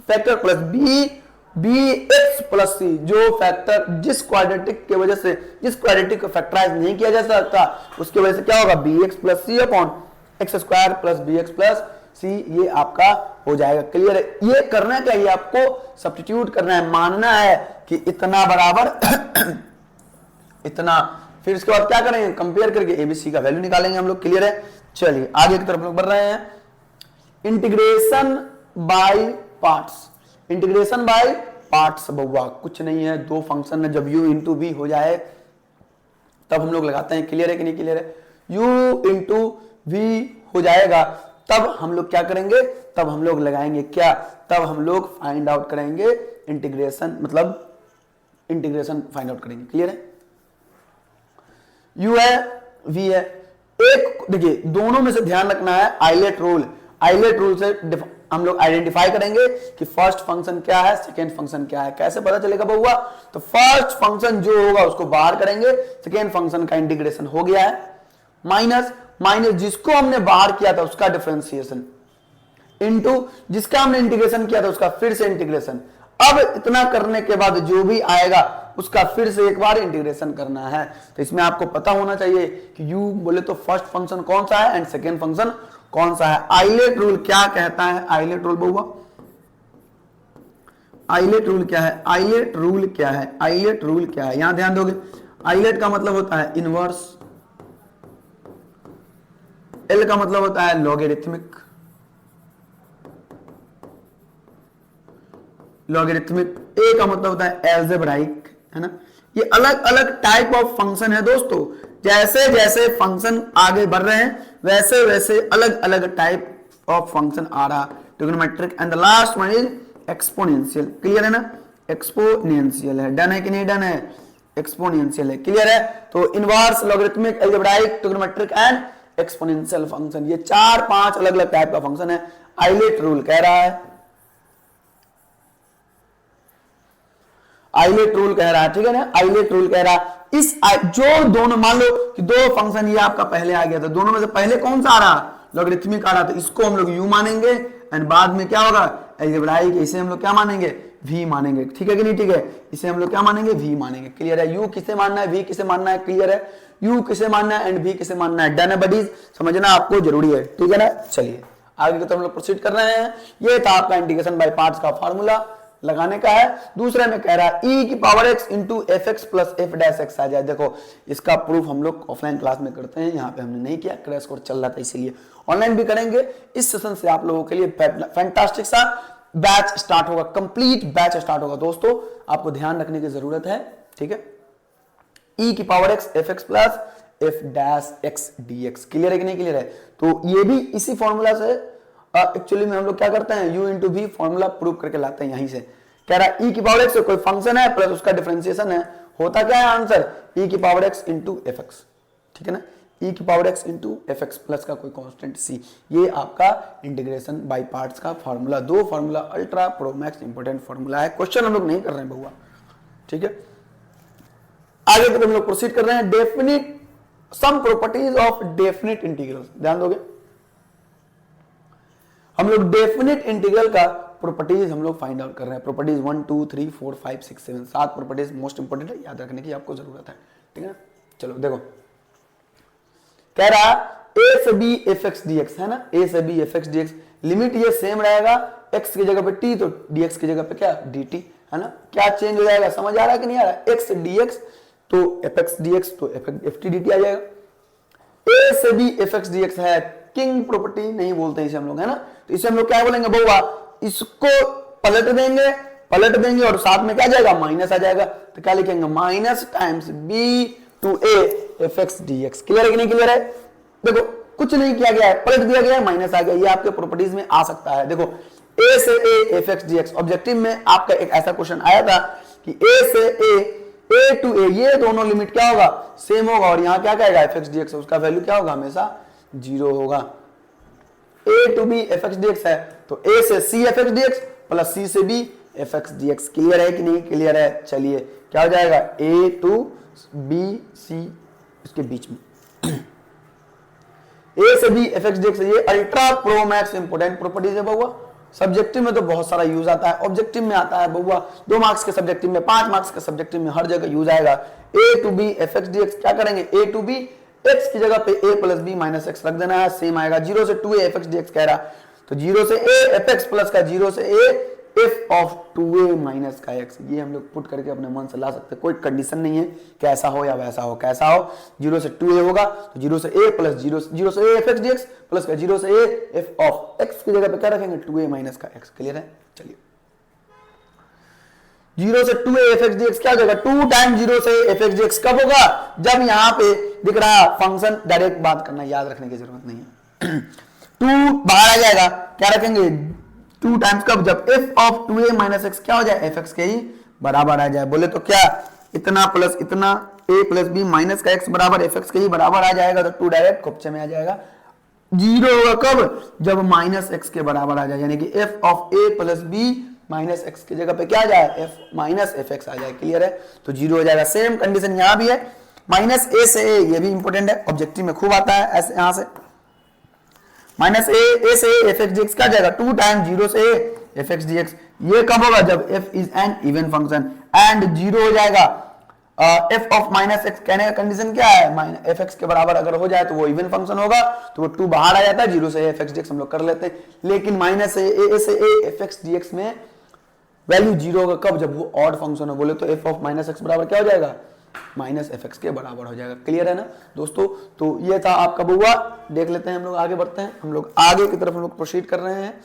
factor plus bx plus c, जो फैक्टर जिस क्वाड्रेटिक के वजह से, जिस क्वाड्रेटिक को फैक्टराइज नहीं किया जा सकता उसकी वजह से क्या होगा, bx plus c upon x square plus bx plus c, ये आपका हो जाएगा। क्लियर है। ये करना क्या, ये आपको सब्स्टिट्यूट करना है, मानना है कि इतना बराबर इतना, फिर इसके बाद क्या करेंगे, कंपेयर करके एबीसी का वैल्यू निकालेंगे हम लोग। क्लियर है। चलिए आगे की तरफ लोग बढ़ रहे हैं। Integration by parts, integration by parts बहुआ कुछ नहीं है, दो फंक्शन है, जब u इंटू v हो जाए तब हम लोग लगाते हैं। क्लियर है कि नहीं क्लियर है। u इंटू v हो जाएगा तब हम लोग क्या करेंगे, तब हम लोग लगाएंगे क्या, तब हम लोग फाइंड आउट करेंगे इंटीग्रेशन, मतलब इंटीग्रेशन फाइंड आउट करेंगे। क्लियर है। u है v है, एक देखिए दोनों में से ध्यान रखना है आइलेट रूल, आइलेट रूल से हम लोग आइडेंटिफाई करेंगे कि फर्स्ट फंक्शन क्या है, सेकेंड फंक्शन क्या है। कैसे पता चलेगा बहुआ, तो फर्स्ट फंक्शन जो होगा उसको बाहर करेंगे, सेकेंड फंक्शन का इंटीग्रेशन हो गया है, माइनस माइनस जिसको हमने बाहर किया था उसका डिफरेंशिएशन, इनटू जिसका हमने इंटीग्रेशन किया था उसका फिर से इंटीग्रेशन। अब इतना करने के बाद जो भी आएगा उसका फिर से एक बार इंटीग्रेशन करना है। तो इसमें आपको पता होना चाहिए कि u बोले तो फर्स्ट फंक्शन कौन सा है एंड सेकेंड फंक्शन कौन सा है। आइलेट रूल क्या कहता है, आइलेट रूल बहुआ, आइलेट रूल क्या है, आइलेट रूल क्या है, आइलेट रूल क्या है, यहां ध्यान दोगे। आइलेट का मतलब होता है इनवर्स एल का मतलब होता है लॉगरिथमिक, लॉगरिथमिक, ए का मतलब होता है एल्जेब्राइक, है ना। ये अलग अलग टाइप ऑफ फंक्शन है दोस्तों, जैसे जैसे फंक्शन आगे बढ़ रहे हैं वैसे वैसे अलग अलग टाइप ऑफ फंक्शन आ रहा, trigonometric. And the last one is exponential, clear है ना, एक्सपोनेंशियल है, डन है कि नहीं डन है, एक्सपोनेंशियल है, क्लियर है। तो inverse, logarithmic, algebraic, trigonometric and exponential function, ये 4-5 अलग अलग टाइप का फंक्शन है। आइलेट रूल कह रहा है, आइलेट रूल कह रहा है, ठीक है ना, आइलेट रूल कह रहा है। इस जो दोनों, मान लो कि दो फंक्शन ये आपका पहले आ गया था, दोनों में से पहले कौन सा आ रहा, लॉगरिथमिक आ रहा, तो इसको हम लोग यू मानेंगे एंड बाद में क्या होगा अलजेब्राइक, इसे हम लोग क्या मानेंगे v मानेंगे, ठीक है कि नहीं, ठीक है, इसे हम लोग क्या मानेंगे v मानेंगे, क्लियर है। u किसे मानना है, v किसे मानना है, क्लियर है, u किसे मानना है एंड v किसे मानना है, डन है बडीज, समझना आपको जरूरी है, ठीक है ना। चलिए आगे तो हम लोग प्रोसीड कर रहे हैं। ये था आपका इंटीग्रेशन बाय पार्ट्स का फार्मूला लगाने का है। दूसरे में कह रहा है e की power x into F X plus F dash X आ जाए। देखो इसका प्रूफ हम लोग ऑफलाइन क्लास में करते हैं, यहाँ पे हमने नहीं किया, क्रैश कोर्स चल रहा था इसीलिए, ऑनलाइन भी करेंगे। इस सेशन से आप लोगों के लिए फैंटास्टिक सा बैच स्टार्ट होगा, कंप्लीट बैच स्टार्ट होगा दोस्तों, आपको ध्यान रखने की जरूरत है, ठीक है। e की power x F X plus F dash x D x, clear है कि नहीं क्लियर है। तो ये भी इसी फॉर्मूला से एक्चुअली में हम लोग क्या करते हैं, u into v formula prove करके लाते हैं। यहीं से कह रहा है e की पावर x कोई फंक्शन है प्लस उसका डिफरेंशिएशन है, होता क्या है आंसर e की power x into F x, ठीक है ना, e की power x into F X plus का कोई कांस्टेंट c, ये आपका इंटीग्रेशन बाय पार्ट्स का फॉर्मूला। दो formula ultra pro max important formula है, क्वेश्चन हम लोग नहीं कर रहे हैं बहुआ, ठीक है। आगे तो हम लोग प्रोसीड कर रहे हैं, definite some properties of definite integral, ध्यान दोगे, हम लोग डेफिनिट इंटीग्रल का प्रॉपर्टीज हम लोग फाइंड आउट कर रहे हैं। प्रॉपर्टीज 1 2 3 4 5 6 7 7 प्रॉपर्टीज मोस्ट इंपोर्टेंट है, याद रखने की आपको जरूरत है, ठीक है ना। चलो देखो कह रहा a से b F x D x, है ना, a से b F x D x, limit ये सेम रहेगा, x की जगह पे t तो dx की जगह पे क्या dt, है ना, क्या चेंज हो जाएगा, समझ आ रहा है कि नहीं आ रहा है, x dx तो एफ एक्स डी एक्स तो एफ टी डी टी आ जाएगा। a से b F x D x है किंग प्रॉपर्टी नहीं बोलते इसे हम लोग, है ना, तो इसे हम लोग क्या बोलेंगे बउआ, इसको पलट देंगे और साथ में क्या जाएगा माइनस आ जाएगा, तो क्या लिखेंगे minus times b to a f x D x, clear है कि नहीं क्लियर है। देखो कुछ नहीं किया गया है, पलट दिया गया है, माइनस आ गया, ये आपके प्रॉपर्टीज में आ सकता है। देखो a से a f x D x, objective में आपका एक ऐसा क्वेश्चन आया था कि a से a टू a, ये दोनों लिमिट क्या होगा सेम होगा, और यहाँ क्या कहेगा एफ एक्स डी एक्स, उसका वैल्यू क्या होगा हमेशा 0 होगा। a to b F x D x है तो a से c f x D x plus c से b F x D x, clear है कि नहीं क्लियर है। चलिए क्या हो जाएगा a टू b c इसके बीच में a से b F x D X, ये ultra pro max important properties है बउआ। सब्जेक्टिव में तो बहुत सारा यूज आता है, ऑब्जेक्टिव में आता है बउआ 2 मार्क्स के सब्जेक्टिव में, 5 मार्क्स के सब्जेक्टिव में, हर जगह यूज आएगा। a to b F x D x क्या करेंगे, a टू b x की जगह पे a plus b minus x रख देना है, सेम आएगा। 0 से 2a F x D x कह रहा, तो 0 से a एफ एक्स प्लस का 0 से a F of 2a minus का x, ये हम लोग पुट करके अपने मन से ला सकते हैं, कोई कंडीशन नहीं है कैसा हो या वैसा हो, कैसा हो 0 से 2a होगा तो 0 से a प्लस 0 से a f x D x plus का 0 से a एफ ऑफ x की जगह पे क्या रखेंगे 2a माइनस का x, क्लियर है। चलिए 0 से 2a F x D x क्या हो जाएगा, 2 टाइम 0 से एफ एक्स डी एक्स कब होगा, जब यहाँ पे दिख रहा फंक्शन, डायरेक्ट बात करना, याद रखने की जरूरत नहीं है 2 बाहर आ जाएगा, क्या रखेंगे 2 टाइम्स कब, जब f of 2a minus x क्या हो जाए एफ एक्स के ही बराबर आ जाए। बोले तो क्या इतना प्लस इतना a प्लस b माइनस का x बराबर एफ एक्स के ही बराबर आ जाएगा, तो 2 डायरेक्ट खुपचे में आ जाएगा। 0 होगा कब, जब माइनस एक्स के बराबर आ जाए, यानी कि f of a plus b minus x की जगह पे क्या आ जाए f माइनस एफ एक्स आ जाए, क्लियर है, तो 0 हो जाएगा। सेम कंडीशन यहाँ भी है, माइनस a से a, ये भी इंपोर्टेंट है, ऑब्जेक्टिव में खूब आता है ऐसे, यहाँ से माइनस a से एफ एक्स डी एक्स क्या जाएगा 2 टाइम 0 से a f x D X, ये कब होगा जब f is an even function, and 0 हो जाएगा f ऑफ माइनस एक्स, कहने का कंडीशन क्या है एफ एक्स के बराबर अगर हो जाए तो वो इवन फंक्शन होगा, तो वो 2 बाहर आ जाता है, 0 से एफ एक्स डी एक्स हम लोग कर लेते हैं। लेकिन माइनस a से a f x D x में वैल्यू 0 होगा कब, जब वो ऑड फंक्शन हो। बोले तो f ऑफ माइनस एक्स बराबर क्या हो जाएगा माइनस एफ एक्स के बराबर हो जाएगा। क्लियर है ना दोस्तों? तो ये था आपका बउआ। देख लेते हैं, हम लोग आगे बढ़ते हैं, हम लोग आगे की तरफ हम लोग प्रोसीड कर रहे हैं,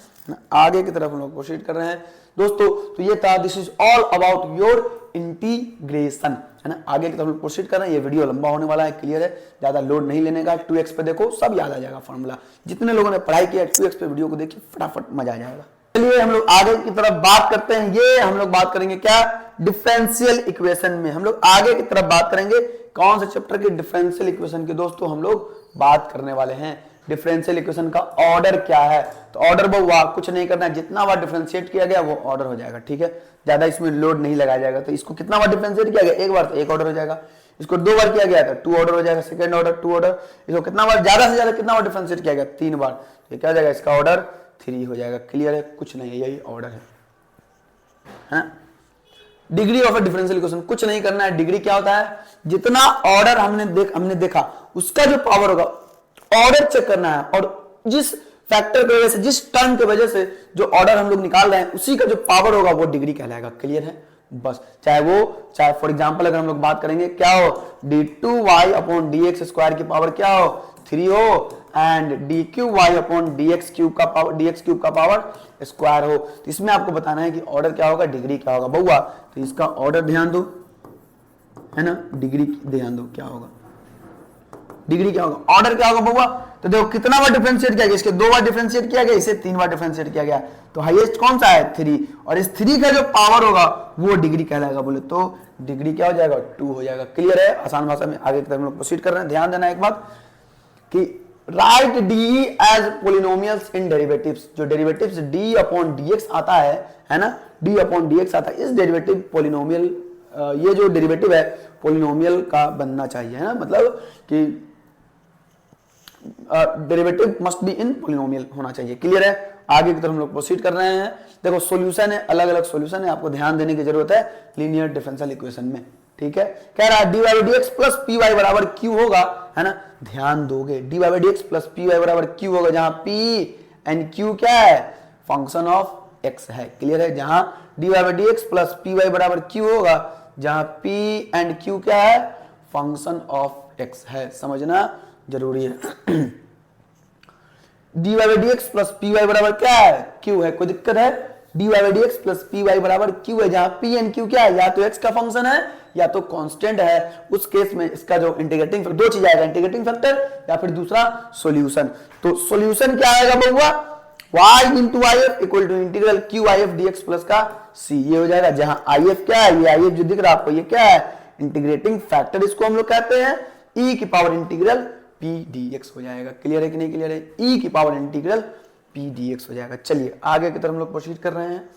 आगे की तरफ हम लोग प्रोसीड कर रहे हैं दोस्तों। तो ये था, this is all about your integration, है ना। आगे की तरफ हम लोग प्रोसीड कर रहे हैं, ये वीडियो लंबा होने वाला है। क्लियर है? ज्यादा लोड नहीं लेने का। 2x पे देखो, सब याद आ जाएगा फॉर्मूला। जितने लोगों ने पढ़ाई किया 2x पे वीडियो को देखिए, फटाफट मजा आ जाएगा। चलिए हम लोग आगे की तरफ बात करते हैं। ये हम लोग बात करेंगे क्या, डिफरेंशियल इक्वेशन में हम लोग आगे की तरफ बात करेंगे। कौन से चैप्टर के डिफरेंशियल इक्वेशन की दोस्तों हम लोग बात करने वाले हैं। डिफरेंशियल इक्वेशन का ऑर्डर क्या है, तो ऑर्डर बहुआ कुछ नहीं करना है, जितना बार डिफरेंशिएट किया गया वो ऑर्डर हो जाएगा। ठीक है, ज्यादा इसमें लोड नहीं लगाया जाएगा। तो इसको कितना बार डिफरेंशिएट किया गया, एक बार तो एक ऑर्डर हो जाएगा। इसको 2 बार किया गया तो 2 ऑर्डर हो जाएगा, सेकंड ऑर्डर 2 ऑर्डर। इसको कितना बार, ज्यादा से ज्यादा कितना बार डिफरेंशिएट किया गया, 3 बार, तो क्या हो जाएगा, इसका ऑर्डर 3 हो जाएगा। क्लियर है? कुछ नहीं है, यही ऑर्डर है। Degree of A differential equation कुछ नहीं करना है। डिग्री क्या होता है, जितना ऑर्डर हमने देखा उसका जो पावर होगा, ऑर्डर चेक करना है, और जिस फैक्टर की वजह से, जिस टर्म की वजह से जो ऑर्डर हम लोग निकाल रहे हैं, उसी का जो पावर होगा वो डिग्री कहलाएगा। क्लियर है? बस, चाहे फॉर एग्जांपल अगर हम लोग बात करेंगे, क्या हो, d2y अपॉन dx स्क्वायर की पावर क्या हो, 3 हो, and dqy upon dx cube का पावर स्क्वायर हो। तो इसमें आपको बताना है कि ऑर्डर क्या होगा, डिग्री क्या होगा बउआ। तो इसका ऑर्डर ध्यान दो, है ना, डिग्री ध्यान दो क्या होगा, डिग्री क्या होगा, ऑर्डर क्या होगा बउआ। तो देखो कितना बार डिफरेंशिएट किया गया, इसके 2 बार डिफरेंशिएट किया गया, इसे 3 बार डिफरेंशिएट किया गया, तो हाईएस्ट कौन सा है, 3, और इस 3 का जो पावर होगा वो डिग्री कहलाएगा। बोले तो डिग्री क्या हो जाएगा, 2 हो जाएगा। क्लियर है? आसान भाषा में आगे की तरफ हम लोग प्रोसीड कर रहे हैं। ध्यान देना एक बात कि write d as polynomials in derivatives. जो डेरिवेटिव्स डी अपॉन dx आता है ना, डी अपॉन dx आता है, इस डेरिवेटिव पोलिनोमियल, ये जो डेरिवेटिव है पोलिनोमियल का बनना चाहिए, है ना, मतलब कि derivative must be in polynomial होना चाहिए। क्लियर है? आगे की तरफ हम लोग प्रोसीड कर रहे हैं। देखो सॉल्यूशन है, अलग अलग सॉल्यूशन है, आपको ध्यान देने की जरूरत है लीनियर डिफरेंशियल इक्वेशन में। ठीक है, कह रहा है dy by dx plus P Y बराबर क्यू होगा, है ना, ध्यान दोगे, dy by dx plus P Y बराबर क्यू होगा, जहां p एंड q क्या है, फंक्शन ऑफ x है। क्लियर है? जहां dy by dx plus P Y बराबर क्यू होगा, जहां p एंड q क्या है, फंक्शन ऑफ x है। समझना जरूरी है। dy by dx plus P Y बराबर क्या है, q है। कोई दिक्कत है? dy by dx plus P Y बराबर q है, जहां p एंड q क्या है, या तो x का फंक्शन है या तो कांस्टेंट है। उस केस में इसका जो इंटीग्रेटिंग फैक्टर, 2 चीज आएगा, इंटीग्रेटिंग फैक्टर या फिर दूसरा सॉल्यूशन। तो सॉल्यूशन क्या आएगा बउआ, y into if equal to integral q if dx plus का c, ये हो जाएगा। जहां if क्या है, ये if जो दिख रहा है आपको, ये क्या है, इंटीग्रेटिंग फैक्टर इसको हम लोग कहते हैं, e की पावर इंटीग्रल p dx हो जाएगा। क्लियर है कि नहीं क्लियर है? e की पावर इंटीग्रल p dx हो जाएगा। चलिए आगे की तरफ हम लोग प्रोसीड कर रहे हैं,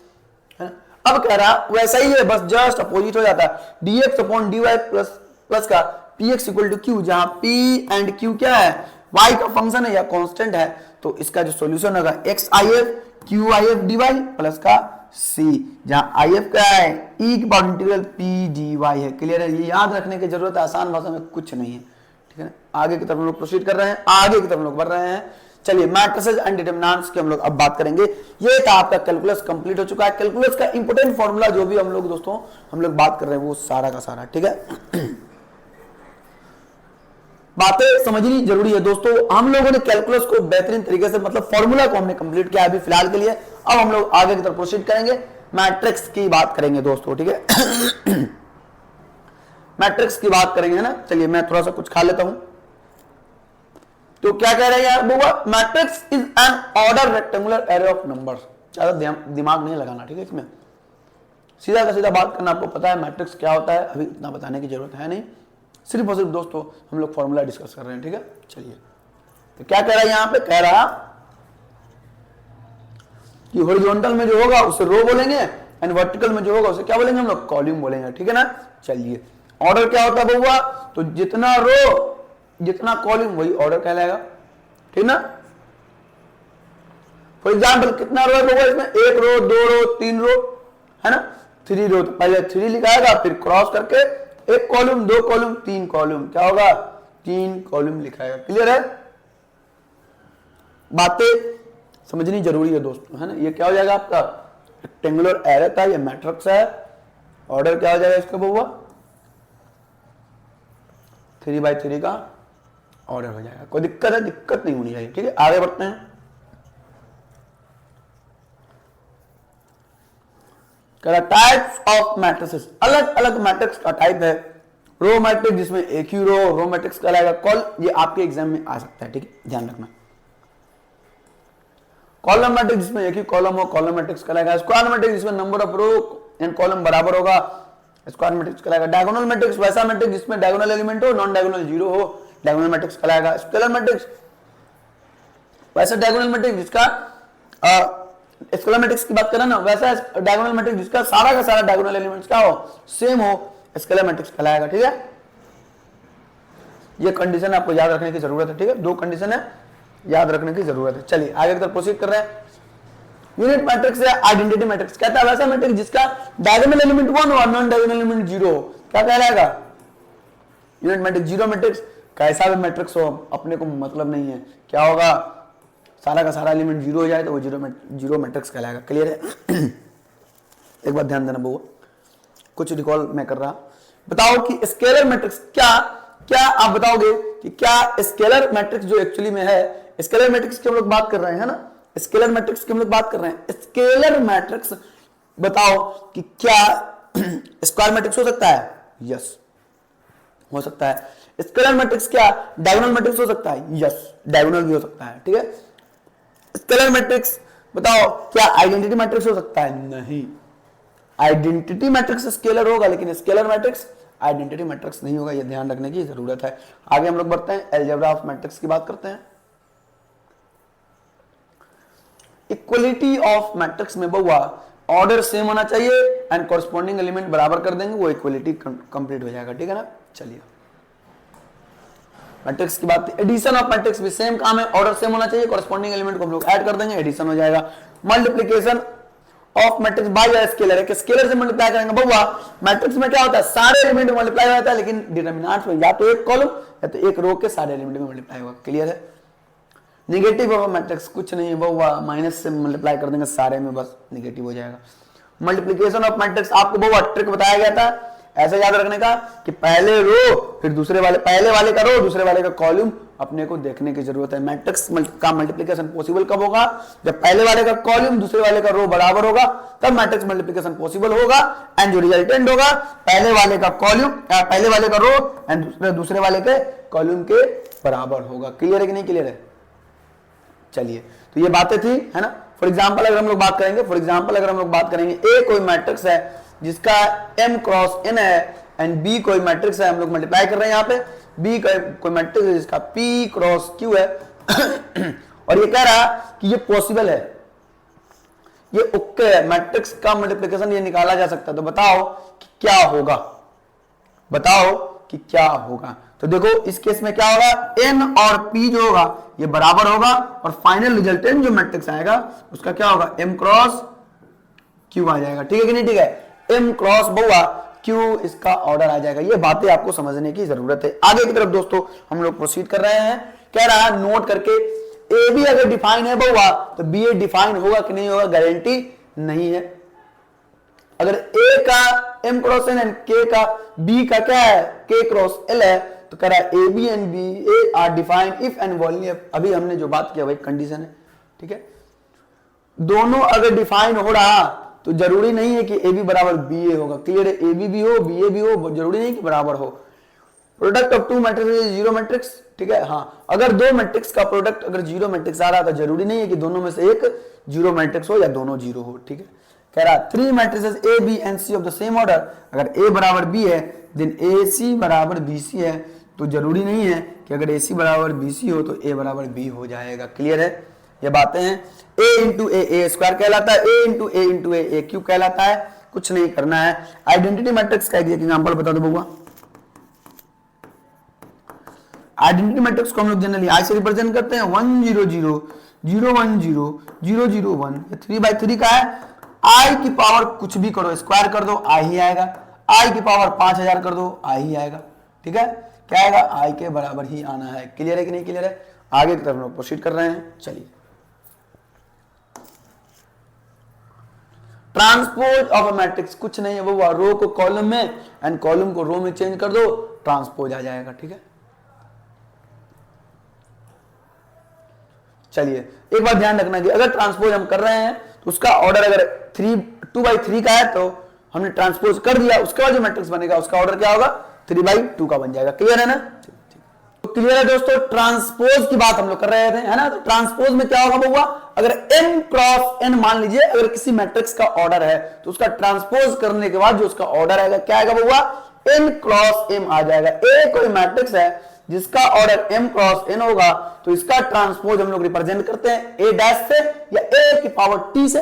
है ना। अब कह रहा वैसा ही है, बस जस्ट अपोजिट हो जाता है, dx अपॉन dy प्लस का px इक्वल टू q, जहां p एंड q क्या है, y का फंक्शन है या कांस्टेंट है। तो इसका जो सॉल्यूशन होगा xif qif dy प्लस का c, जहां if क्या है, e की पावर इंटीग्रल p dy है। क्लियर है? ये याद रखने की जरूरत है, आसान भाषा में कुछ नहीं है। ठीक है ना, आगे की तरफ हम लोग प्रोसीड कर रहे हैं, आगे की तरफ हम लोग बढ़ रहे हैं। चलिए मैट्रिसेस एंड डिटरमिनेंट्स की हम लोग अब बात करेंगे। ये था आपका कैलकुलस कंप्लीट हो चुका है। कैलकुलस का इंपोर्टेंट फॉर्मूला जो भी हम लोग दोस्तों हम लोग बात कर रहे हैं वो सारा का सारा, ठीक है, बातें समझनी जरूरी है दोस्तों। हम लोगों ने कैलकुलस को बेहतरीन तरीके से, मतलब फॉर्मूला को हमने कंप्लीट किया अभी फिलहाल के लिए। अब हम लोग आगे की तरफ प्रोसीड करेंगे, मैट्रिक्स की बात करेंगे दोस्तों, ठीक है। मैट्रिक्स की बात करेंगे, है ना। चलिए मैं थोड़ा सा कुछ खा लेता हूं। तो क्या कह रहे हैं यार बुआ, matrix is an order rectangular array of numbers. ज्यादा दिमाग नहीं लगाना, ठीक है, इसमें सीधा का सीधा बात करना। आपको पता है मैट्रिक्स क्या होता है, अभी इतना बताने की जरूरत है नहीं, सिर्फ और सिर्फ दोस्तों हम लोग फॉर्मूला डिस्कस कर रहे हैं, ठीक है। चलिए तो क्या कह रहा है यहां पे, कह रहा कि हॉरिजॉन्टल में जो होगा उसे रो बोलेंगे एंड वर्टिकल में जो होगा उसे क्या बोलेंगे हम लोग, कॉलम बोलेंगे, ठीक है ना। चलिए ऑर्डर क्या होता है बउआ, तो जितना रो जितना कॉलम वही ऑर्डर कहलाएगा, ठीक ना। फॉर एग्जाम्पल कितना रो है बउआ इसमें, 1 रो 2 रो 3 रो, है ना, 3 रो, तो पहले 3 लिखाएगा, फिर क्रॉस करके 1 कॉलम 2 कॉलम 3 कॉलम, क्या होगा, 3 कॉलम लिखाएगा। क्लियर है? बातें समझनी जरूरी है दोस्तों, है ना। ये क्या हो जाएगा आपका रेक्टेंगुलर एरे था, ये मैट्रिक्स है। ऑर्डर क्या हो जाएगा इसका बउआ, 3/3 का ऑर्डर हो जाएगा। कोई दिक्कत है? दिक्कत नहीं होनी चाहिए। ठीक है, आगे बढ़ते हैं। टाइप्स ऑफ मैट्रिसेस, अलग अलग मैट्रिक्स का टाइप है। रो मैट्रिक्स जिसमें एक ही रो मैट्रिक्स कहलाएगा। कॉल, ये आपके एग्जाम में आ सकता है। ठीक है, ध्यान रखना। कॉलम मैट्रिक्स जिसमें एक ही कॉलम हो, कॉलम मैट्रिक्स कहलाएगा। स्क्वायर मैट्रिक्स जिसमें number of row and column बराबर होगा, स्क्वायर मैट्रिक्स कहलाएगा। डायगोनल मैट्रिक्स वैसा मैट्रिक्स जिसमें डायगोनल एलिमेंट हो, नॉन डायगोनल जीरो हो, डायगोनल मैट्रिक्स कहलाएगा। स्केलर मैट्रिक्स वैसा डायगोनल मैट्रिक्स जिसका स्केलर मैट्रिक्स की बात करें ना, वैसा डायगोनल मैट्रिक्स जिसका सारा का सारा डायगोनल एलिमेंट्स क्या हो, सेम हो, स्केलर मैट्रिक्स कहलाएगा। ठीक है, ये कंडीशन आपको याद रखने की जरूरत है। ठीक है, 2 कंडीशन है, याद रखने की जरूरत है। चलिए आगे की तरफ प्रोसीड कर रहे हैं। यूनिट मैट्रिक्स है आइडेंटिटी मैट्रिक्स, कहता है वैसा मैट्रिक्स जिसका डायगोनल एलिमेंट 1 हो और नॉन डायगोनल एलिमेंट 0 हो, क्या कहलाएगा? Unit matrix. जीरो मैट्रिक्स कैसा भी मैट्रिक्स हो, अपने को मतलब नहीं है, क्या होगा, सारा का सारा एलिमेंट 0 हो जाए तो वो जीरो मैट्रिक्स कहलाएगा। क्लियर है? एक बात ध्यान देना बहुआ, कुछ रिकॉल मैं कर रहा। बताओ कि स्केलर मैट्रिक्स क्या आप बताओगे कि क्या स्केलर मैट्रिक्स जो एक्चुअली में है, स्केलर मैट्रिक्स की हम लोग बात कर रहे हैं ना, स्केलर मैट्रिक्स की हम लोग बात कर रहे हैं। स्केलर मैट्रिक्स बताओ कि क्या स्क्वायर मैट्रिक्स हो सकता है? यस, हो सकता है। स्केलर मैट्रिक्स क्या डायगोनल मैट्रिक्स हो सकता है? यस, डायगोनल भी हो सकता है। ठीक है, स्केलर मैट्रिक्स बताओ क्या आइडेंटिटी मैट्रिक्स हो सकता है? नहीं, आइडेंटिटी मैट्रिक्स स्केलर होगा लेकिन स्केलर मैट्रिक्स आइडेंटिटी मैट्रिक्स नहीं होगा, ये ध्यान रखने की जरूरत है। आगे हम लोग बढ़ते हैं, अलजेब्रा ऑफ मैट्रिक्स की बात करते हैं। इक्वलिटी ऑफ मैट्रिक्स में बहुआ ऑर्डर सेम होना चाहिए एंड कॉरस्पॉन्डिंग एलिमेंट बराबर कर देंगे, वो इक्वलिटी कंप्लीट हो जाएगा। ठीक है ना, चलिए मैट्रिक्स की बात। एडिशन ऑफ मैट्रिक्स भी सेम काम है, ऑर्डर सेम होना चाहिए, कॉरस्पॉन्डिंग एलिमेंट को हम लोग ऐड कर देंगे, एडिशन हो जाएगा। Multiplication of matrix bye scalar है कि स्केलर से मल्टीप्लाई करेंगे। बहुआ मैट्रिक्स में क्या होता है, सारे एलिमेंट मल्टीप्लाई होता है लेकिन डिटरमिनेंट्स में या तो एक कॉलम या तो एक रो के सारे एलिमेंट में मल्टीप्लाई होगा। क्लियर है? नेगेटिव ऑफ मैट्रिक्स कुछ नहीं है बहुआ, माइनस से मल्टीप्लाई कर देंगे सारे में, बस नेगेटिव हो जाएगा। मल्टीप्लिकेशन ऑफ मैट्रिक्स आपको बहुआ ट्रिक बताया गया था ऐसा याद रखने का कि पहले रो फिर दूसरे वाले, पहले वाले का रो दूसरे वाले का कॉलम अपने को देखने की जरूरत है। मैट्रिक्स का मल्टीप्लिकेशन पॉसिबल कब होगा, जब पहले वाले का कॉलम दूसरे वाले का रो बराबर होगा, तब मैट्रिक्स मल्टीप्लिकेशन पॉसिबल होगा। एंड जो रिजल्टेंट होगा पहले वाले का कॉलम, पहले वाले का रो एंड दूसरे वाले के कॉलम के बराबर होगा। क्लियर है कि नहीं क्लियर है? चलिए, तो ये बातें थी, है ना। फॉर एग्जाम्पल अगर हम लोग बात करेंगे, ए कोई मैट्रिक्स है जिसका m क्रॉस n है एंड b कोई मैट्रिक्स है, हम लोग मल्टीप्लाई कर रहे हैं यहाँ पे, b कोई मैट्रिक्स है जिसका p क्रॉस q है और ये कह रहा कि ये पॉसिबल है, ये ओके है, मैट्रिक्स का मल्टीप्लिकेशन ये निकाला जा सकता है। तो बताओ कि क्या होगा, बताओ कि क्या होगा। तो देखो इस केस में क्या होगा, n और p जो होगा ये बराबर होगा और फाइनल रिजल्टेंट जो मैट्रिक्स आएगा उसका क्या होगा, m क्रॉस q आ जाएगा। ठीक है कि नहीं? ठीक है, m क्रॉस बहुआ q इसका ऑर्डर आ जाएगा। ये बातें आपको समझने की जरूरत है। आगे की तरफ दोस्तों हम लोग प्रोसीड कर रहे हैं। कह रहा है नोट करके, ए बी अगर डिफाइन है बहुआ तो बी ए डिफाइन होगा कि नहीं होगा, गारंटी नहीं है। अगर ए का m cross n and k का b का क्या है, k क्रॉस l है, तो कह रहा है A B and B A are define if and only, अभी हमने जो बात किया वही कंडीशन है। ठीक है, दोनों अगर डिफाइन हो रहा तो जरूरी नहीं है कि ए बी बराबर बी ए होगा। क्लियर है? ए बी भी हो बी ए भी हो, जरूरी नहीं कि बराबर हो। Product of two matrix zero matrix. ठीक है, हाँ, अगर दो मैट्रिक्स का प्रोडक्ट अगर जीरो मैट्रिक्स आ रहा तो जरूरी नहीं है कि दोनों में से एक जीरो मैट्रिक्स हो या दोनों जीरो हो। ठीक है, कह रहा three matrices A B and C of the same order, अगर ए बराबर बी है देन ए सी बराबर बी सी है, तो जरूरी नहीं है कि अगर ए सी बराबर बी सी हो तो ए बराबर बी हो जाएगा। क्लियर है? ये बातें हैं। a इंटू ए स्क्वायर कहलाता है, a इंटू ए क्यूब कहलाता है, कुछ नहीं करना है। आइडेंटिटी मैट्रिक्स का एक एग्जांपल बता दो बउआ। आइडेंटिटी मैट्रिक्स को हम लोग जनरली आई से रिप्रेजेंट करते हैं, 1 0 0 0 1 0 0 0 1, 3/3 का है। आई की पावर कुछ भी करो, स्क्वायर कर दो आई ही आएगा, आई की पावर 5000 कर दो आई ही आएगा। ठीक है, क्या आएगा, आई के बराबर ही आना है। क्लियर है कि नहीं क्लियर है? आगे की तरफ हम लोग प्रोसीड कर रहे हैं। चलिए, ट्रांसपोज ऑफ अ मैट्रिक्स कुछ नहीं है वो रो को कॉलम में एंड कॉलम को रो में चेंज कर दो, ट्रांसपोज आ जाएगा। ठीक है, चलिए एक बात ध्यान रखना कि अगर ट्रांसपोज हम कर रहे हैं तो उसका ऑर्डर अगर 2/3 का है तो हमने ट्रांसपोज कर दिया, उसके बाद जो मैट्रिक्स बनेगा उसका ऑर्डर क्या होगा 3/2 का बन जाएगा। क्लियर है ना? तो क्लियर है दोस्तों, ट्रांसपोज की बात हम लोग कर रहे थे, है ना। तो ट्रांसपोज में क्या होगा बउआ, अगर n क्रॉस n मान लीजिए अगर किसी मैट्रिक्स का ऑर्डर है तो उसका ट्रांसपोज करने के बाद जो उसका ऑर्डर आएगा क्या आएगा बउआ, n क्रॉस m आ जाएगा। ए कोई मैट्रिक्स है जिसका ऑर्डर m क्रॉस n होगा तो इसका ट्रांसपोज हम लोग रिप्रेजेंट करते हैं a डैश से या a की पावर t से,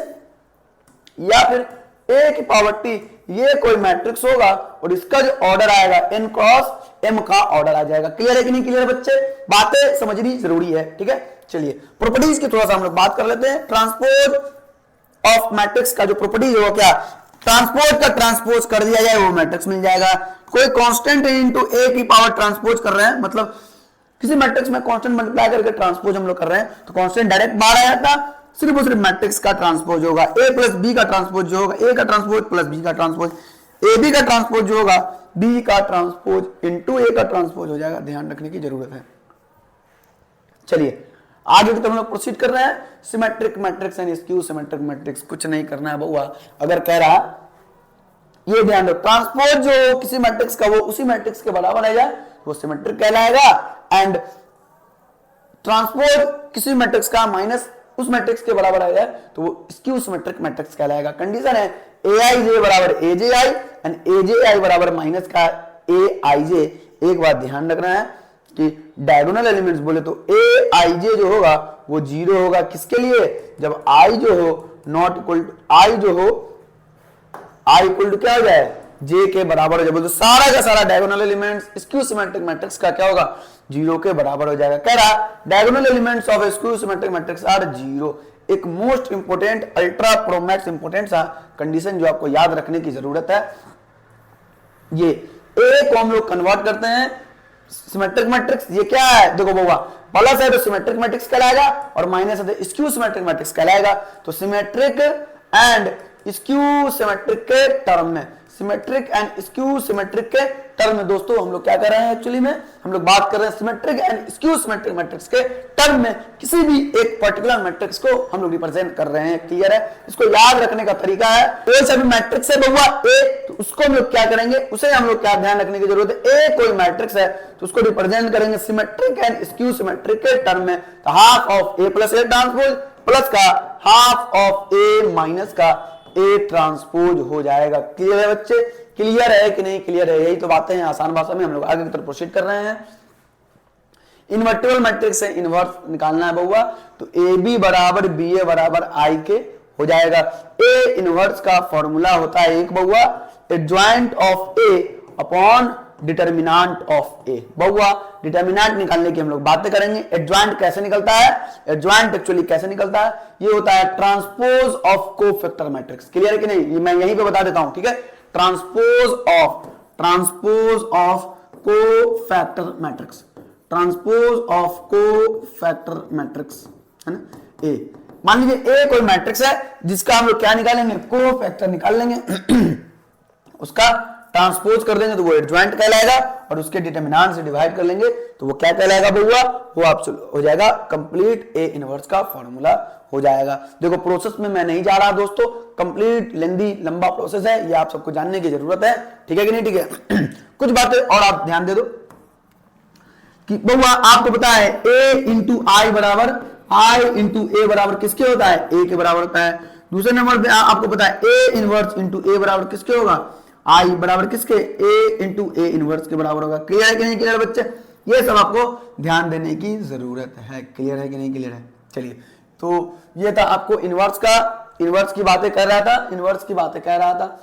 या फिर a की पावर t ये कोई मैट्रिक्स होगा और इसका जो ऑर्डर आएगा n क्रॉस m का ऑर्डर आ जाएगा। क्लियर है कि नहीं क्लियर बच्चे? बातें समझनी जरूरी है, ठीक है। चलिए प्रॉपर्टीज की थोड़ा सा हम लोग बात कर लेते हैं। ट्रांसपोज ऑफ मैट्रिक्स का जो प्रॉपर्टीज होगा, क्या ट्रांसपोज का ट्रांसपोज कर दिया जाए वो मैट्रिक्स मिल जाएगा। कोई कांस्टेंट इनटू a की पावर ट्रांसपोज कर रहे हैं, मतलब किसी मैट्रिक्स में कांस्टेंट मल्टीप्लाई करके ट्रांसपोज हम लोग कर रहे हैं तो कांस्टेंट डायरेक्ट बाहर आ जाता, सिर्फ और सिर्फ मैट्रिक्स का ट्रांसपोज होगा। a प्लस बी का ट्रांसपोज जो होगा, a का ट्रांसपोज प्लस बी का ट्रांसपोज, ए बी का ट्रांसपोज जो होगा बी का ट्रांसपोज इनटू ए का ट्रांसपोज हो जाएगा। ध्यान रखने की जरूरत है। चलिए आगे की तरफ हम लोग प्रोसीड कर रहे हैं। Symmetric matrix and skew symmetric matrix, कुछ नहीं करना है बउआ। अगर कह रहा ये ध्यान दो, ट्रांसपोज जो किसी मैट्रिक्स का वो उसी मैट्रिक्स के बराबर है जाए वो सिमेट्रिक कहलाएगा, एंड ट्रांसपोज किसी मैट्रिक्स का माइनस उस मैट्रिक्स के बराबर आ जाए तो वो स्क्यू सिमेट्रिक मैट्रिक्स कहलाएगा। कंडीशन है aij बराबर aji एंड aji बराबर माइनस का aij। एक बात ध्यान रखना है कि डायगोनल एलिमेंट्स बोले तो aij जो होगा वो 0 होगा। किसके लिए? जब i जो हो नॉट इक्वल टू i जो हो i इक्वल टू क्या हो जाए j के बराबर हो जाए, तो सारा का सारा diagonal elements skew symmetric matrix का क्या होगा 0 के बराबर हो जाएगा। कह रहा diagonal elements of skew symmetric matrix are 0। एक most important ultra pro max important सा कंडीशन जो आपको याद रखने की जरूरत है। ये ए को हम लोग कन्वर्ट करते हैं सिमेट्रिक मैट्रिक्स, ये क्या है देखो बउआ, प्लस है तो सिमेट्रिक मैट्रिक्स कहलाएगा और माइनस है तो स्क्यू सिमेट्रिक मैट्रिक्स कहलाएगा। तो सिमेट्रिक एंड स्क्यू सिमेट्रिक के टर्म में, सिमेट्रिक एंड स्क्यू सिमेट्रिक के टर्म में दोस्तों हम लोग क्या कर रहे हैं, एक्चुअली में हम लोग बात कर रहे हैं symmetric and skew symmetric matrix के टर्म में किसी भी एक पर्टिकुलर मैट्रिक्स को हम लोग रिप्रेजेंट कर रहे हैं। क्लियर है? इसको याद रखने का तरीका है, ए सभी मैट्रिक्स है बउआ ए, तो उसको हम लोग क्या करेंगे, उसे हम लोग क्या ध्यान रखने की जरूरत है, ए कोई मैट्रिक्स है तो उसको रिप्रेजेंट करेंगे सिमेट्रिक एंड स्क्यू सिमेट्रिक के टर्म में। तो half of A plus A transpose plus का हाफ ऑफ ए माइनस का ए ट्रांसपोज हो जाएगा। क्लियर है बच्चे? क्लियर है कि नहीं क्लियर है? यही तो बातें हैं, आसान भाषा में हम लोग आगे की तरफ प्रोसीड कर रहे हैं। इन्वर्टिबल मैट्रिक्स से इन्वर्स निकालना है बउआ, तो ए बी बराबर बी ए बराबर आई के हो जाएगा। ए इन्वर्स का फॉर्मूला होता है एक बउआ, adjoint of A upon determinant of A. बउआ डिटर्मिनेंट निकालने की हम लोग बातें करेंगे। एडजॉइंट कैसे निकलता है, एडजॉइंट एक्चुअली कैसे निकलता है, ये होता है transpose of cofactor matrix. Clear है कि नहीं? ये मैं यहीं पे बता देता हूं, ठीक है। Transpose of cofactor matrix, transpose of cofactor matrix है ना। ए मान लीजिए ए कोई मैट्रिक्स है जिसका हम लोग क्या निकालेंगे, कोफैक्टर निकाल लेंगे उसका ट्रांसपोज कर देंगे तो वो एडजॉइंट कहलाएगा और उसके डिटर्मिनेंट से डिवाइड कर लेंगे तो वो क्या कहलाएगा बउआ, वो आप हो जाएगा कंप्लीट ए इनवर्स का फॉर्मूला हो जाएगा। देखो प्रोसेस में मैं नहीं जा रहा दोस्तों, कंप्लीट लेंदी लंबा प्रोसेस है, ये आप सबको जानने की जरूरत है, ठीक है कि नहीं? ठीक है। कुछ बातें और आप ध्यान दे दो कि बउआ आपको पता है a इंटू आई बराबर i इंटू ए बराबर किसके होता है, a के बराबर होता है। दूसरे नंबर पे आपको पता है a इनवर्स इंटू ए बराबर किसके होगा, i बराबर किसके, a इंटू ए इनवर्स के बराबर होगा। क्लियर है कि नहीं क्लियर बच्चे? ये सब आपको ध्यान देने की जरूरत है। क्लियर है कि नहीं क्लियर है? चलिए तो ये था आपको इनवर्स का, इनवर्स की बातें कर रहा था, इनवर्स की बातें कह रहा था।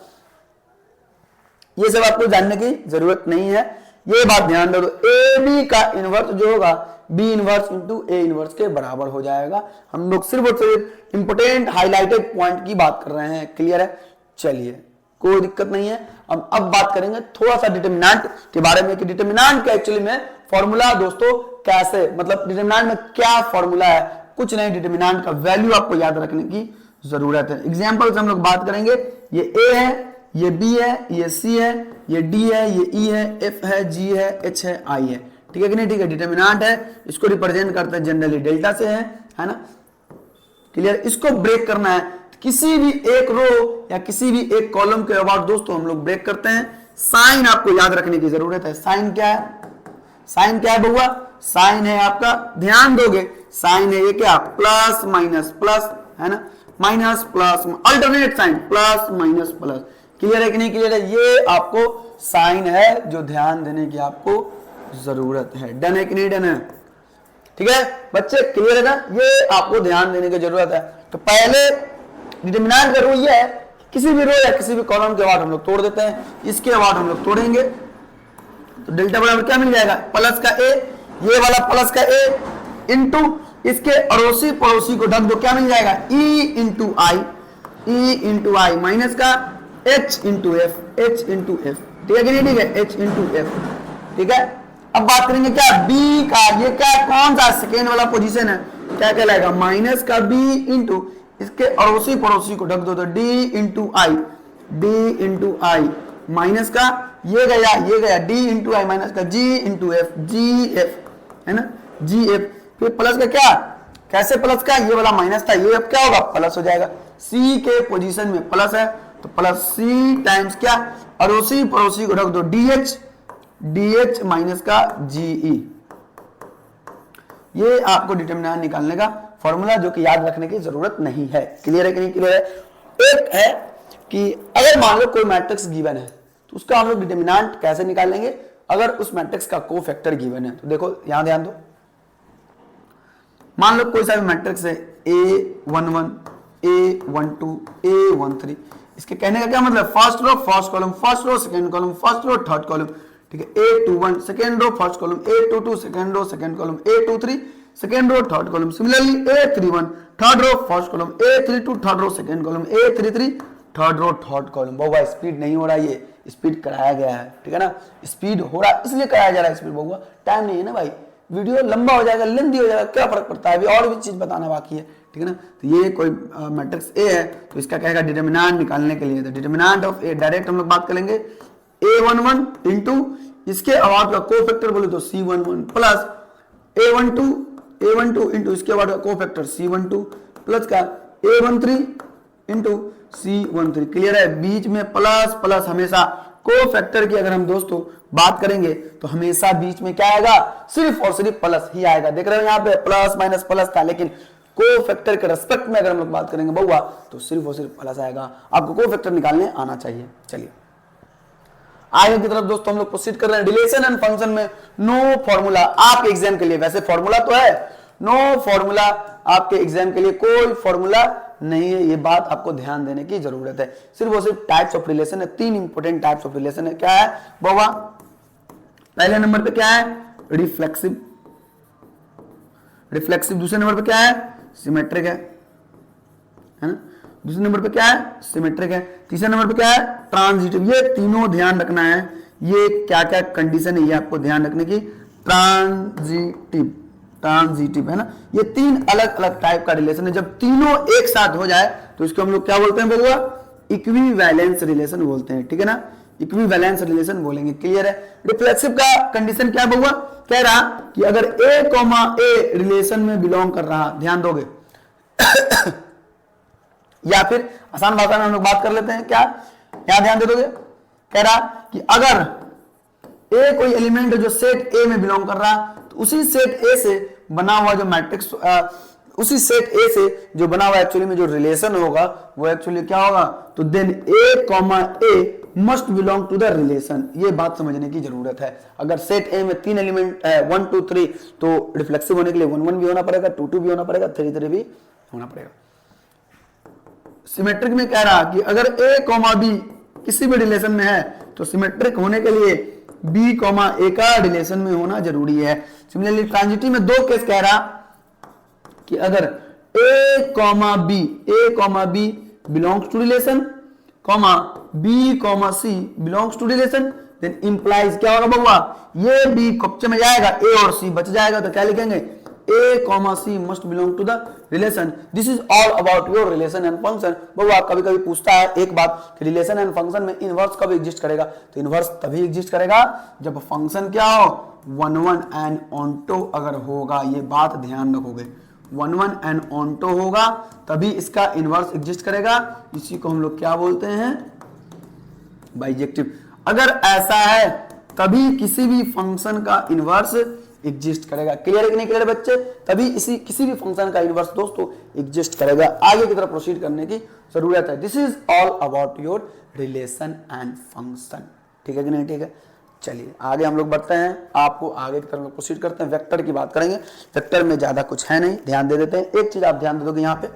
ये सब आपको जानने की जरूरत नहीं है, ये बात ध्यान दो। ए बी का इनवर्स जो होगा B inverse into A inverse के बराबर हो जाएगा। हम लोग सिर्फ और सिर्फ इंपोर्टेंट हाईलाइटेड पॉइंट की बात कर रहे हैं। क्लियर है? चलिए कोई दिक्कत नहीं है। अब बात करेंगे थोड़ा सा डिटर्मिनेंट के बारे में कि डिटर्मिनेंट का एक्चुअली में फॉर्मूला दोस्तों कैसे, मतलब डिटर्मिनेंट में क्या फॉर्मूला है, कुछ नहीं, डिटर्मिनेंट का वैल्यू आपको याद रखने की जरूरत है। एग्जांपल से हम लोग बात करेंगे, ये ए है, ये बी है, ये सी है, ये डी है, ये ई है, एफ है, जी है, एच है, आई है, ठीक है कि नहीं? ठीक है। डिटर्मिनेंट है, इसको रिप्रेजेंट करते हैं जनरली डेल्टा से है, है ना, क्लियर। इसको ब्रेक करना है, किसी भी एक रो या किसी भी एक कॉलम के अबाउट दोस्तों हम लोग ब्रेक करते हैं। साइन आपको याद रखने की जरूरत है। साइन क्या है, साइन क्या है बउआ, साइन है आपका, ध्यान दोगे, साइन है ये क्या, प्लस माइनस प्लस, है ना, minus plus, alternate sign, plus minus plus. Clear है कि नहीं क्लियर है, ये आपको साइन है जो ध्यान देने की आपको जरूरत है। डन है कि नहीं डन है, ठीक है बच्चे, क्लियर है ना, ये आपको ध्यान देने की जरूरत है। तो पहले डिटरमिनेंट का रूल ये है, किसी भी रो या किसी भी कॉलम के बाद हम लोग तोड़ देते हैं, इसके बाद हम लोग तोड़ेंगे तो डेल्टा बराबर क्या मिल जाएगा, प्लस का ए, ये वाला प्लस का ए इंटू इसके अड़ोसी पड़ोसी को ढक दो, क्या मिल जाएगा, ई इंटू आई माइनस का एच इंटू एफ, ठीक है कि नहीं, ठीक है, एच इंटू एफ, ठीक है। अब बात करेंगे क्या, बी का, ये क्या कौन सा सेकेंड वाला पोजीशन है, क्या कहलाएगा, माइनस का बी इंटू इसके अड़ोसी पड़ोसी को ढक दो तो डी इंटू आई माइनस का ये गया डी इंटू आई माइनस का जी इंटू एफ, है ना, जी एफ, फिर प्लस का क्या, कैसे प्लस का, ये वाला माइनस था, ये अब क्या होगा, प्लस हो जाएगा, सी के पोजीशन में प्लस है तो प्लस सी टाइम्स क्या, अड़ोसी पड़ोसी को ढक दो डी एच माइनस का जी ई। ये आपको डिटरमिनेंट निकालने का फॉर्मूला जो कि याद रखने की जरूरत नहीं है। क्लियर है कि नहीं क्लियर है। एक है कि अगर मान लो कोई मैट्रिक्स गिवन है तो उसका हम लोग डिटरमिनेंट कैसे निकालेंगे, अगर उस मैट्रिक्स का कोफैक्टर गिवन है तो देखो यहां ध्यान दो, मान लो कोई सा भी मैट्रिक्स है A11 A12 A13, इसके कहने का क्या मतलब, first row first column, first row second column, first row third column, ठीक है, A21 second row first column, A22 second row second column, A23 second row third column, similarly A31 third row first column, A32 third row second column, A33 third row third column. बहुआ स्पीड नहीं हो रहा, ये स्पीड कराया गया है, ठीक है ना, स्पीड हो रहा है इसलिए कराया जा रहा है स्पीड, बहुआ टाइम नहीं है ना भाई, वीडियो लंबा हो जाएगा, लेंथी हो जाएगा, क्या फर्क पड़ता है, अभी और भी चीज बताना बाकी है, ठीक है ना। तो ये कोई मैट्रिक्स ए है तो इसका कहेगा डिटरमिनेंट निकालने के लिए, तो डिटरमिनेंट ऑफ ए डायरेक्ट हम लोग बात करेंगे, A11 इंटू इसके अबाउट का कोफैक्टर बोले तो C11 प्लस A12 इंटू इसके अबाउट का कोफैक्टर C12 प्लस का A13 इंटू C13। क्लियर है, बीच में प्लस प्लस हमेशा कोफैक्टर की अगर हम दोस्तों बात करेंगे तो हमेशा बीच में क्या आएगा, सिर्फ और सिर्फ प्लस ही आएगा। देख रहे हो यहाँ पे प्लस माइनस प्लस था, लेकिन कोफैक्टर के रेस्पेक्ट में अगर हम लोग बात करेंगे बहुआ तो सिर्फ और सिर्फ प्लस आएगा। आपको कोफैक्टर निकालने आना चाहिए। चलिए आगे की तरफ दोस्तों हम लोग प्रोसीड कर रहे हैं। रिलेशन एंड फंक्शन में नो फॉर्मूला आपके एग्जाम के लिए, वैसे फॉर्मूला तो है, नो फॉर्मूला आपके एग्जाम के लिए कोई फॉर्मूला नहीं है, ये बात आपको ध्यान देने की जरूरत है। सिर्फ और सिर्फ टाइप्स ऑफ रिलेशन है, 3 इंपोर्टेंट टाइप्स ऑफ रिलेशन है। क्या है बाबा, पहले नंबर पे क्या है, रिफ्लेक्सिव, दूसरे नंबर पे क्या है, सिमेट्रिक है ना, दूसरे नंबर पे क्या है, सिमेट्रिक है, तीसरे नंबर पे क्या है, ट्रांजिटिव। ये तीनों ध्यान रखना है, ये क्या क्या कंडीशन है ये आपको ध्यान रखने की। ट्रांजिटिव है ना, ये 3 अलग अलग टाइप का रिलेशन है। जब तीनों एक साथ हो जाए तो इसको हम लोग क्या बोलते हैं बउआ, इक्विवेलेंस रिलेशन बोलते हैं, ठीक है ना, इक्विवेलेंस रिलेशन बोलेंगे। क्लियर है। रिफ्लेक्सिव का कंडीशन क्या बउआ, कह रहा कि अगर A, A रिलेशन में बिलोंग कर रहा, ध्यान दोगे या फिर आसान भाषा में हम लोग बात कर लेते हैं, क्या यहां ध्यान दे दोगे, कह रहा कि अगर A कोई एलिमेंट है जो सेट A में बिलोंग कर रहा तो उसी सेट A से बना हुआ जो मैट्रिक्स, उसी सेट A से जो बना हुआ एक्चुअली में जो रिलेशन होगा वो एक्चुअली क्या होगा, तो then A, must belong to the relation. ये बात समझने की जरूरत है। अगर सेट A में 3 एलिमेंट है 1 2 3 तो रिफ्लेक्सिव होने के लिए 1 1 भी होना पड़ेगा, 2 2 भी होना पड़ेगा, 3 3 भी होना पड़ेगा। सिमेट्रिक में कह रहा कि अगर A, B किसी भी रिलेशन में है तो सिमेट्रिक होने के लिए B, A का रिलेशन में होना जरूरी है। सिमिलरली ट्रांजिटिव में 2 केस कह रहा कि अगर A, B belongs to relation, B, C belongs to relation, then implies क्या होगा बउआ, ये B कब्जे में जाएगा, A और C बच जाएगा, तो क्या लिखेंगे, A, C must belong to the relation. This is all about your relation and function. बउआ कभी कभी पूछता है एक बात कि रिलेशन एंड फंक्शन में इनवर्स कब एग्जिस्ट करेगा, तो इनवर्स तभी एग्जिस्ट करेगा जब फंक्शन क्या हो, 1 1 एंड ऑन्टो अगर होगा। ये बात ध्यान रखोगे, 1 1 एंड ऑन्टो होगा तभी इसका इनवर्स एग्जिस्ट करेगा। इसी को हम लोग क्या बोलते हैं, बाइजेक्टिव। अगर ऐसा है तभी किसी भी फंक्शन का इनवर्स एग्जिस्ट करेगा। क्लियर है कि नहीं क्लियर बच्चे? तभी किसी भी फंक्शन का इनवर्स दोस्तों एग्जिस्ट करेगा। आगे की तरफ प्रोसीड करने की जरूरत है। This is all about your relation and function. ठीक है कि नहीं? ठीक है, चलिए आगे हम लोग बढ़ते हैं। आपको आगे की तरफ प्रोसीड करते हैं। वेक्टर की बात करेंगे। वेक्टर में ज्यादा कुछ है नहीं, ध्यान दे देते हैं। एक चीज आप ध्यान दे दोगे यहाँ पे,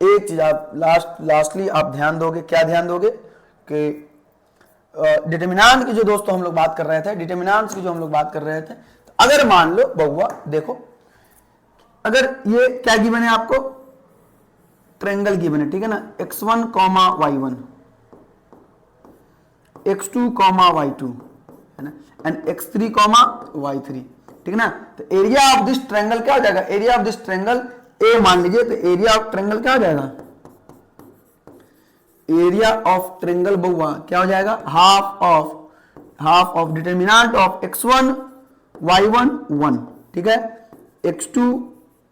एक चीज आप लास्टली आप ध्यान दोगे। क्या ध्यान दोगे कि डिटरमिनेंट की जो दोस्तों हम लोग बात कर रहे थे, डिटरमिनेंट्स की जो हम लोग बात कर रहे थे, तो अगर मान लो बहुआ देखो, अगर ये क्या गिवन है आपको, ट्रायंगल गिवन है, ठीक है ना, x1, y1, x2, y2 है ना, एंड x3, y3, ठीक है ना। तो एरिया ऑफ दिस ट्रायंगल क्या हो जाएगा, area of this triangle A मान लीजिए, तो एरिया ऑफ ट्रायंगल क्या हो जाएगा, एरिया ऑफ ट्रायंगल बहुआ क्या हो जाएगा, half of determinant of x1 y1 1, ठीक है, x2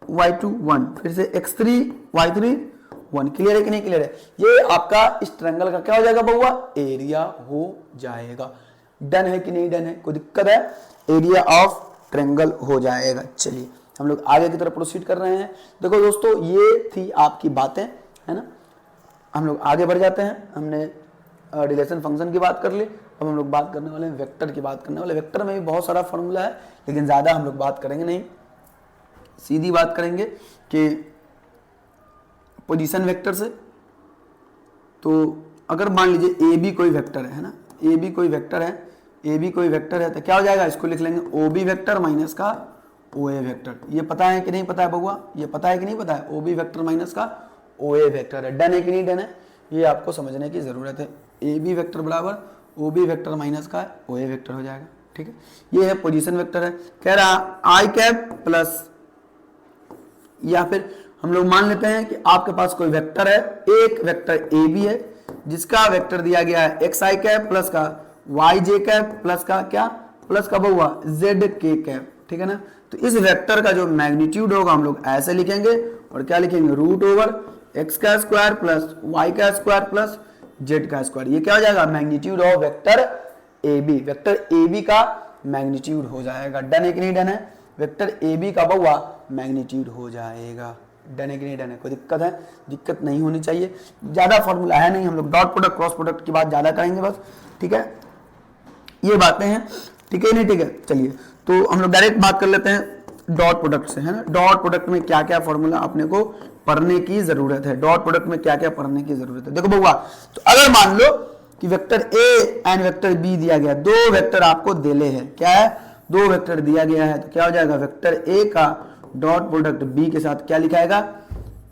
y2 1, फिर से x3 y3 1। क्लियर है कि नहीं क्लियर है? ये आपका इस ट्रायंगल का क्या हो जाएगा बहुआ, एरिया हो जाएगा। डन है कि नहीं डन है? कोई दिक्कत है? एरिया ऑफ ट्रायंगल हो जाएगा। चलिए हम लोग आगे की तरफ प्रोसीड कर रहे हैं। देखो दोस्तों, ये थी आपकी बातें, है ना। हम लोग आगे बढ़ जाते हैं। हमने रिलेशन फंक्शन की बात कर ली, अब हम लोग बात करने वाले हैं वेक्टर की बात करने वाले। वेक्टर में भी बहुत सारा फॉर्मूला है, लेकिन ज़्यादा हम लोग बात करेंगे नहीं, सीधी बात करेंगे कि पोजीशन वेक्टर से। तो अगर मान लीजिए ए बी कोई वेक्टर है ना, ए बी कोई वेक्टर है, ए बी कोई वेक्टर है, तो क्या हो जाएगा, इसको लिख लेंगे ओ बी वेक्टर माइनस का ओ ए वेक्टर। ये पता है कि नहीं पता है बउआ? ये पता है कि नहीं पता है? ओ बी वेक्टर माइनस का ओ ए वेक्टर है। डन है कि नहीं डन है? ये आपको समझने की जरूरत है। ए बी वेक्टर बराबर ओ बी वेक्टर माइनस का ओ ए वेक्टर हो जाएगा। ठीक है, ये है पोजीशन वेक्टर है। कह रहा आई कैप प्लस, या फिर हम लोग मान लेते हैं कि आपके पास कोई वेक्टर है, एक वेक्टर ए बी है जिसका वेक्टर दिया गया है एक्स आई कैप प्लस का वाई जे कैप प्लस का क्या, प्लस का बहुआ जेड के कैप। ठीक है ना। तो इस वेक्टर का जो मैग्नीट्यूड होगा हम लोग ऐसे लिखेंगे, और क्या लिखेंगे, रूट ओवर एक्स का स्क्वायर प्लस वाई का स्क्वायर प्लस जेड का स्क्वायर। ये क्या हो जाएगा, magnitude of vector A B. Vector A B का मैग्नीट्यूड हो जाएगा। डन है कि नहीं डन है? वेक्टर ए बी का बहुआ मैग्नीट्यूड हो जाएगा। डन है कि नहीं डन है? कोई दिक्कत है? दिक्कत नहीं होनी चाहिए। ज्यादा फॉर्मूला है नहीं, हम लोग डॉट प्रोडक्ट क्रॉस प्रोडक्ट की बात ज्यादा करेंगे बस। ठीक है, ये बातें हैं। ठीक है नहीं? ठीक है, चलिए तो हम लोग डायरेक्ट बात कर लेते हैं डॉट प्रोडक्ट से, है ना। डॉट प्रोडक्ट में क्या क्या फॉर्मूला अपने को पढ़ने की जरूरत है, डॉट प्रोडक्ट में क्या क्या पढ़ने की जरूरत है। देखो बउआ, तो अगर मान लो कि vector A and vector B दिया गया, दो वेक्टर आपको देले हैं, क्या है, दो वेक्टर दिया गया है, तो क्या हो जाएगा, वेक्टर ए का डॉट प्रोडक्ट बी के साथ क्या लिखाएगा,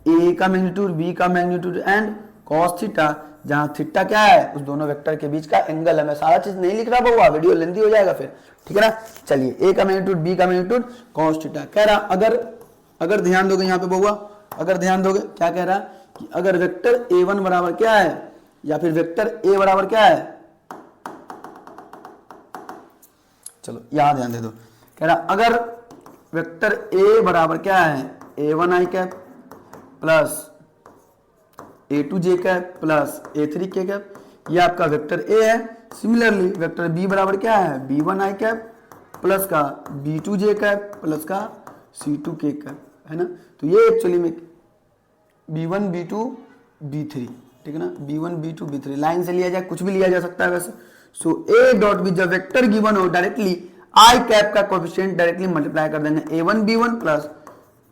ए का मैग्नीट्यूड बी का मैग्नीट्यूड एंड कॉस थीटा, जहां थीटा क्या है, उस दोनों वेक्टर के बीच का एंगल है। मैं सारा चीज नहीं लिख रहा बउआ, वीडियो लेंथी हो जाएगा फिर। ठीक है ना। चलिए, ए का मैग्नीट्यूड बी का मैग्नीट्यूड कॉस थीटा। कह रहा अगर ध्यान दोगे यहाँ पे बउआ, अगर ध्यान दोगे क्या कह रहा कि अगर वेक्टर a1 बराबर क्या है, या फिर वेक्टर a बराबर क्या है, चलो यहां ध्यान दे दो। कह रहा अगर वेक्टर a बराबर क्या है, a1 आई कैप प्लस a2 जे कैप प्लस a3 के कैप, ये आपका वेक्टर a है। सिमिलरली वेक्टर b बराबर क्या है, b1 आई कैप प्लस का b2 जे कैप प्लस का c2 के कैप, है ना। तो ये एक्चुअली में b1 b2 b3, ठीक है ना, b1 b2 b3 लाइन से लिया जाए, कुछ भी लिया जा सकता है वैसे। सो a डॉट बी, जब वेक्टर गिवन हो डायरेक्टली आई कैप का कोएफिशिएंट डायरेक्टली मल्टीप्लाई कर देंगे, a1 b1 plus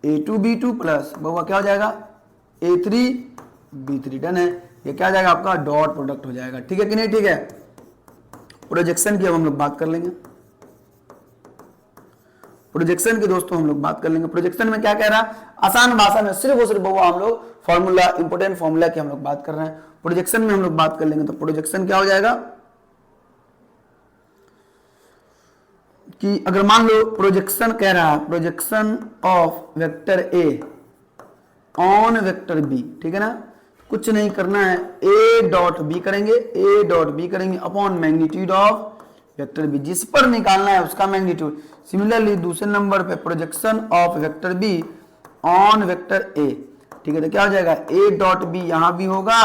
a2 b2 plus बहुआ क्या हो जाएगा, a3 b3। डन है। ये क्या हो जाएगा आपका डॉट प्रोडक्ट हो जाएगा। ठीक है कि नहीं? ठीक है। प्रोजेक्शन की अब हम लोग बात कर लेंगे। प्रोजेक्शन की दोस्तों हम लोग बात कर लेंगे। प्रोजेक्शन में क्या कह रहा है, आसान भाषा में सिर्फ और सिर्फ बहुआ हम लोग फॉर्मूला, इंपोर्टेंट फॉर्मूला की हम लोग बात कर रहे हैं। प्रोजेक्शन में हम लोग बात कर लेंगे। तो प्रोजेक्शन क्या हो जाएगा कि अगर मान लो प्रोजेक्शन कह रहा है, projection of vector A on vector B, ठीक है ना, कुछ नहीं करना है, ए डॉट बी करेंगे, ए डॉट बी करेंगे upon magnitude of vector B, जिस पर निकालना है उसका मैग्नीट्यूड। सिमिलरली दूसरे नंबर पे projection of vector B on vector A, ठीक है, तो क्या हो जाएगा ए डॉट बी यहां भी होगा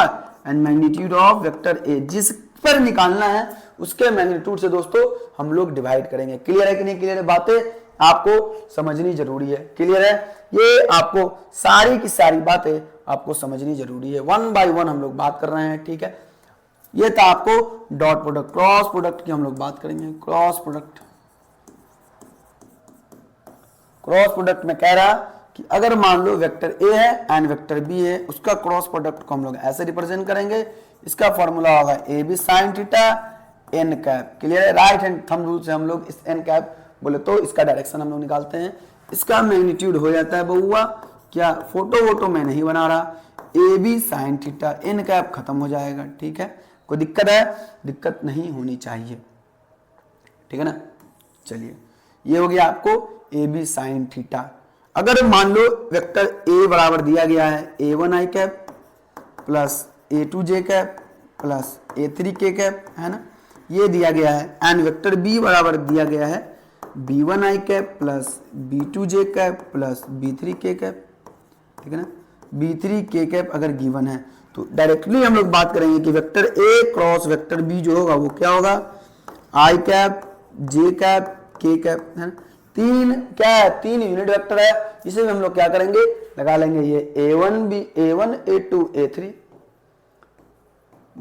एंड मैग्नीट्यूड ऑफ वेक्टर ए, जिस पर निकालना है उसके मैग्नीट्यूड से दोस्तों हम लोग डिवाइड करेंगे। क्लियर है कि नहीं क्लियर है? बातें आपको समझनी जरूरी है। क्लियर है? ये आपको सारी की सारी बातें आपको समझनी जरूरी है। वन बाय वन हम लोग बात कर रहे हैं, ठीक है। ये था आपको डॉट प्रोडक्ट। क्रॉस प्रोडक्ट की हम लोग बात करेंगे। क्रॉस प्रोडक्ट, क्रॉस प्रोडक्ट में कह रहा कि अगर मान लो वेक्टर ए है एंड वेक्टर बी है, उसका क्रॉस प्रोडक्ट को हम लोग ऐसे रिप्रेजेंट करेंगे। इसका फॉर्मूला होगा A B sine theta N cap. Clear है? राइट हैंड थंब रूल से हम लोग इस एन कैप बोले तो इसका डायरेक्शन हम लोग निकालते हैं। इसका मैग्नीट्यूड हो जाता है बउआ क्या, फोटो वोटो मैं नहीं बना रहा, A B sine theta N cap खत्म हो जाएगा, ठीक है। कोई दिक्कत है? दिक्कत नहीं होनी चाहिए, ठीक है ना। चलिए ये हो गया आपको ए बी साइन थीटा। अगर मान लो वेक्टर ए बराबर दिया गया है A one I cap plus A two J cap plus A three K cap, है ना, ये दिया गया है एंड वेक्टर बी बराबर दिया गया है B one I cap plus B two J cap plus B three K cap, ठीक है ना। बी थ्री के कैप अगर गिवन है तो डायरेक्टली हम लोग बात करेंगे कि vector A cross vector B जो होगा वो क्या होगा, I cap J cap K cap, है ना। तीन क्या है, तीन यूनिट वेक्टर है, इसे भी हम लोग क्या करेंगे, लगा लेंगे ये a1 B a1 a2 a3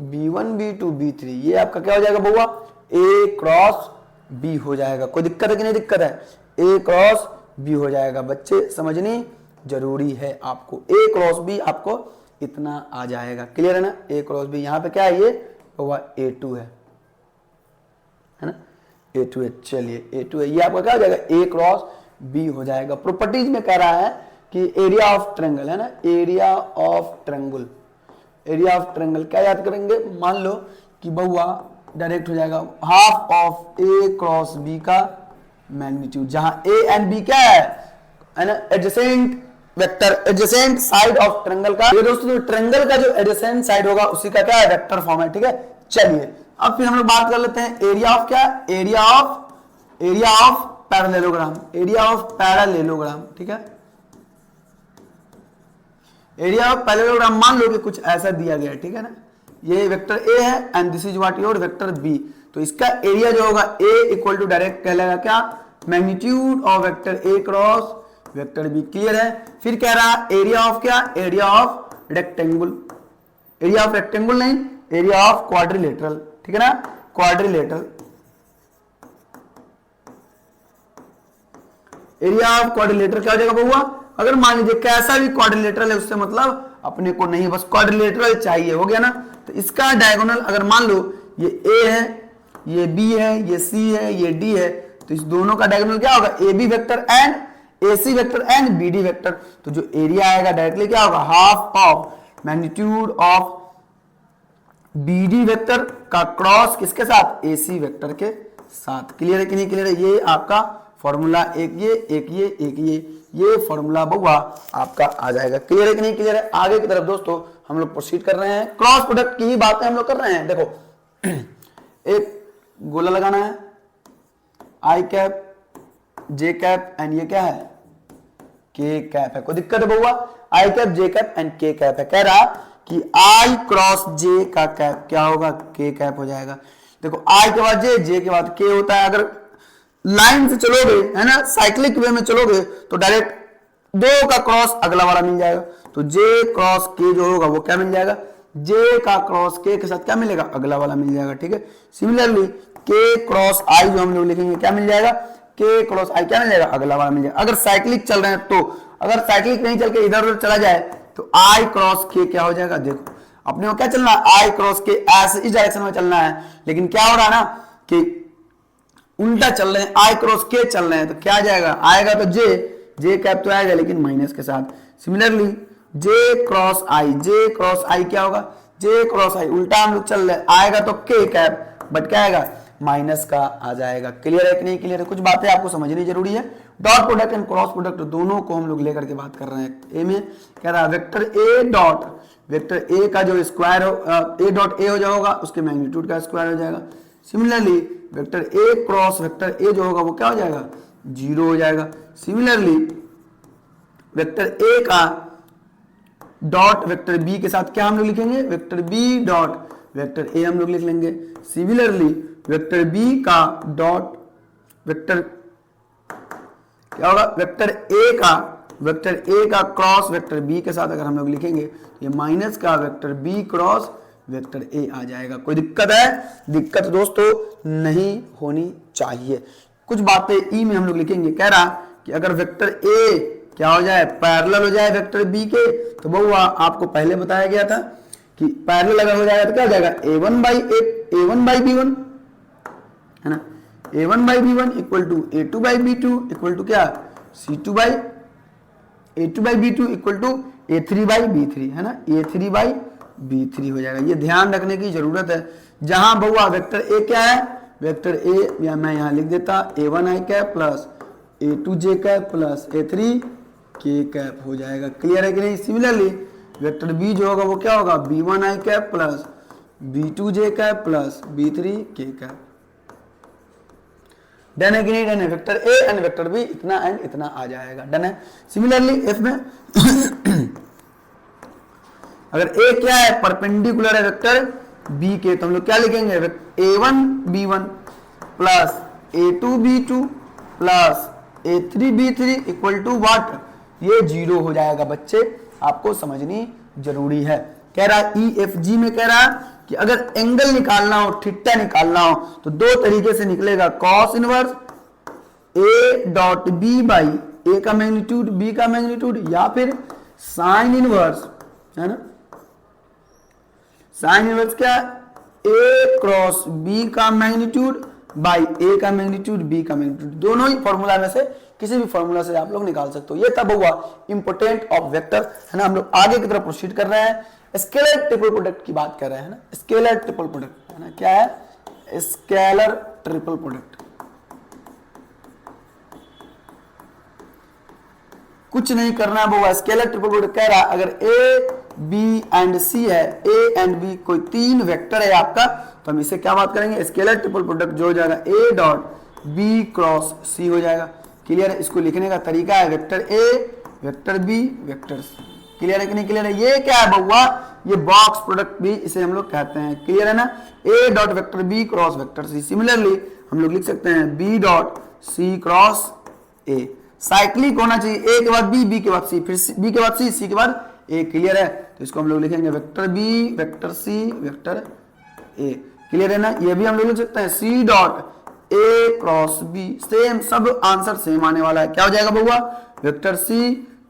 b1 b2 b3, ये आपका क्या हो जाएगा बउआ a क्रॉस b हो जाएगा। कोई दिक्कत है कि नहीं दिक्कत है? a क्रॉस b हो जाएगा। बच्चे समझनी जरूरी है आपको, a क्रॉस b आपको इतना आ जाएगा। क्लियर है ना? a क्रॉस b यहाँ पे क्या है, ये बउआ a2 है ना, a2 है। चलिए a2 है, ये आपका क्या हो जाएगा a क्रॉस b हो जाएगा। प्रॉपर्टीज में कह रहा है कि एरिया ऑफ ट्रायंगल, है ना, area of triangle, area of triangle क्या याद करेंगे, मान लो कि बउआ डायरेक्ट हो जाएगा half of a cross b का मैग्नीट्यूड, जहां a एंड b क्या है ना, adjacent vector, adjacent side of triangle का। ये दोस्तों ट्रायंगल का जो एडजेसेंट साइड होगा उसी का क्या है, वेक्टर फॉर्म है, ठीक है। चलिए अब फिर हम लोग बात कर लेते हैं एरिया ऑफ क्या, area of parallelogram, area of parallelogram, ठीक है। एरिया ऑफ पैरेललोग्राम मान लो कि कुछ ऐसा दिया गया है, ठीक है ना, ये वेक्टर ए है and this is what your vector B, तो इसका एरिया जो होगा ए इक्वल टू डायरेक्ट कहलाएगा क्या, magnitude of vector A cross vector B. Clear है? फिर कह रहा एरिया ऑफ क्या, area of rectangle, area of rectangle नहीं, एरिया ऑफ क्वाड्रिलेटरल, ठीक है ना, क्वाड्रिलेटरल, एरिया ऑफ क्वाड्रिलेटरल क्या हो जाएगा बउआ, अगर मान लीजिए कैसा भी क्वाड्रिलेटरल है उससे मतलब अपने को नहीं, बस क्वाड्रिलेटरल चाहिए, हो गया ना। तो इसका डायगोनल अगर मान लो ये ए है, ये बी है, ये सी है, ये डी है, तो इस दोनों का डायगोनल क्या होगा, A B vector and A C vector and B D vector. तो जो एरिया आएगा डायरेक्टली क्या होगा, half of magnitude of B D vector का क्रॉस किसके साथ, ए सी वेक्टर के साथ। क्लियर है कि नहीं क्लियर है? ये आपका फॉर्मूला एक ये फॉर्मूला बउआ आपका आ जाएगा। क्लियर है कि नहीं क्लियर है? आगे की तरफ दोस्तों हम लोग प्रोसीड कर रहे हैं, क्रॉस प्रोडक्ट की ही बातें हम लोग कर रहे हैं। देखो एक गोला लगाना है, आई कैप जे कैप एंड ये क्या है, के कैप है। कोई दिक्कत है बउआ? आई कैप जे कैप एंड के कैप है। कह रहा कि आई क्रॉस जे का कैप क्या होगा, के कैप हो जाएगा। देखो आई के बाद जे के बाद के होता है। अगर लाइन से चलोगे, है ना, साइक्लिक वे में चलोगे तो डायरेक्ट दो का क्रॉस अगला वाला मिल जाएगा, तो जे क्रॉस के जो होगा वो क्या मिल जाएगा, जे का क्रॉस के साथ क्या मिलेगा, अगला वाला मिल जाएगा, ठीक है। सिमिलरली के क्रॉस आई जो हम लोग लिखेंगे क्या मिल जाएगा, के क्रॉस आई क्या मिल जाएगा, अगला वाला मिल जाएगा। अगर साइक्लिक चल रहे हैं तो, अगर साइक्लिक नहीं चल के इधर उधर चला जाए तो आई क्रॉस के क्या हो जाएगा, देखो अपने को क्या चलना है, आई क्रॉस के ऐसे इस डायरेक्शन में चलना है, लेकिन क्या हो रहा है ना कि उल्टा चल रहे हैं, आई क्रॉस के चल रहे हैं, तो क्या आ जाएगा, आएगा तो जे कैप तो आएगा लेकिन माइनस के साथ। सिमिलरली जे क्रॉस आई क्या होगा, जे क्रॉस आई उल्टा हम लोग चल रहे हैं, आएगा तो के कैप बट क्या आएगा, माइनस का आ जाएगा। क्लियर है कि नहीं क्लियर है? कुछ बातें आपको समझनी जरूरी है। Dot product and cross product दोनों को हम लोग लेकर के बात कर रहे हैं। ए में कह रहा है वेक्टर ए डॉट, वेक्टर ए का जो स्क्वायर हो, ए डॉट ए हो जाएगा उसके मैग्नीट्यूड का स्क्वायर हो जाएगा। Similarly vector A cross vector ए जो होगा वो क्या हो जाएगा, 0 हो जाएगा। सिमिलरली वेक्टर ए का डॉट वेक्टर बी के साथ क्या हम लोग लिखेंगे, vector B dot vector A हम लोग लिख लेंगे। सिमिलरली वेक्टर बी का डॉट वेक्टर क्या होगा, वेक्टर ए का क्रॉस वेक्टर बी के साथ अगर हम लोग लिखेंगे तो ये माइनस का vector B cross vector A आ जाएगा। कोई दिक्कत है? दिक्कत दोस्तों नहीं होनी चाहिए। कुछ बातें ई में हम लोग लिखेंगे, कह रहा कि अगर वेक्टर ए क्या हो जाए, पैरेलल हो जाए वेक्टर बी के, तो बहुआ आपको पहले बताया गया था कि पैरेलल अगर हो जाएगा तो क्या हो जाएगा, a1 बाई b1 है ना, a1 by b1 equal to a2 by b2 equal to क्या, a2 by b2 equal to a3 by b3 है ना, a3 बाई b3 हो जाएगा। ये ध्यान रखने की जरूरत है। जहां बहुआ वेक्टर ए क्या है, वेक्टर ए या मैं यहां लिख देता a1 i cap plus a2 j cap plus a3 k cap हो जाएगा। क्लियर है कि नहीं? सिमिलरली वेक्टर बी जो होगा वो क्या होगा, b1 i cap plus b2 j cap plus b3 k cap. Done है कि नहीं? डन है। Vector A and vector B इतना एंड इतना आ जाएगा। डन है। सिमिलरली एफ में अगर ए क्या है, परपेंडिकुलर है वेक्टर बी के, तो हम लोग क्या लिखेंगे, a1 b1 plus a2 b2 plus a3 b3 equal to what, ये 0 हो जाएगा। बच्चे आपको समझनी जरूरी है। कह रहा EFG में कह रहा कि अगर एंगल निकालना हो, थीटा निकालना हो, तो दो तरीके से निकलेगा, cos inverse a dot b by a का मैग्नीट्यूड b का मैग्नीट्यूड, या फिर साइन इनवर्स है ना, साइन इनवर्स क्या, a क्रॉस b का मैग्नीट्यूड बाई a का मैग्नीट्यूड b का मैग्नीट्यूड। दोनों ही फॉर्मूला में से किसी भी फॉर्मूला से आप लोग निकाल सकते हो। ये तब हुआ इंपोर्टेंट ऑफ वेक्टर है ना। हम लोग आगे की तरफ प्रोसीड कर रहे हैं, स्केलर ट्रिपल प्रोडक्ट की बात कर रहे हैं ना, स्केलर ट्रिपल प्रोडक्ट है ना, क्या है, स्केलर ट्रिपल प्रोडक्ट। कुछ नहीं करना है, स्केलर ट्रिपल प्रोडक्ट कह रहा है अगर a b एंड c है, a एंड b कोई तीन वेक्टर है आपका, तो हम इसे क्या बात करेंगे, स्केलर ट्रिपल प्रोडक्ट जो हो जाएगा a dot b cross c हो जाएगा। क्लियर है? इसको लिखने का तरीका है vector a vector b vector c। Clear है कि नहीं? क्लियर है? ये क्या है बउआ, ये बॉक्स प्रोडक्ट भी इसे हम लोग कहते हैं। क्लियर है ना? a dot vector b cross vector c। Similarly हम लोग लिख सकते हैं b dot c cross a। Cyclic होना चाहिए, a के बाद b, b के बाद c, फिर b के बाद c के बाद a। क्लियर है? तो इसको हम लोग लिखेंगे vector b vector c vector a। Clear है ना? ये भी हम लोग लिख सकते हैं c dot a cross b। Same, सब आंसर सेम आने वाला है। क्या हो जाएगा बउआ, vector c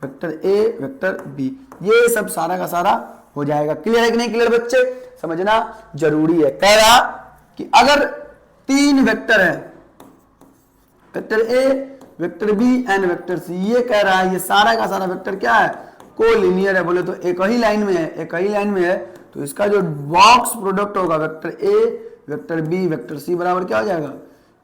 vector a vector b, ये सब सारा का सारा हो जाएगा। क्लियर है कि नहीं? क्लियर बच्चे, समझना जरूरी है। कह रहा कि अगर तीन वेक्टर है, vector a vector b and vector c, ये कह रहा है ये सारा का सारा वेक्टर क्या है, कोलिनियर है। बोले तो एक ही लाइन में है, एक ही लाइन में है, तो इसका जो बॉक्स प्रोडक्ट होगा vector a vector b vector c बराबर क्या हो जाएगा,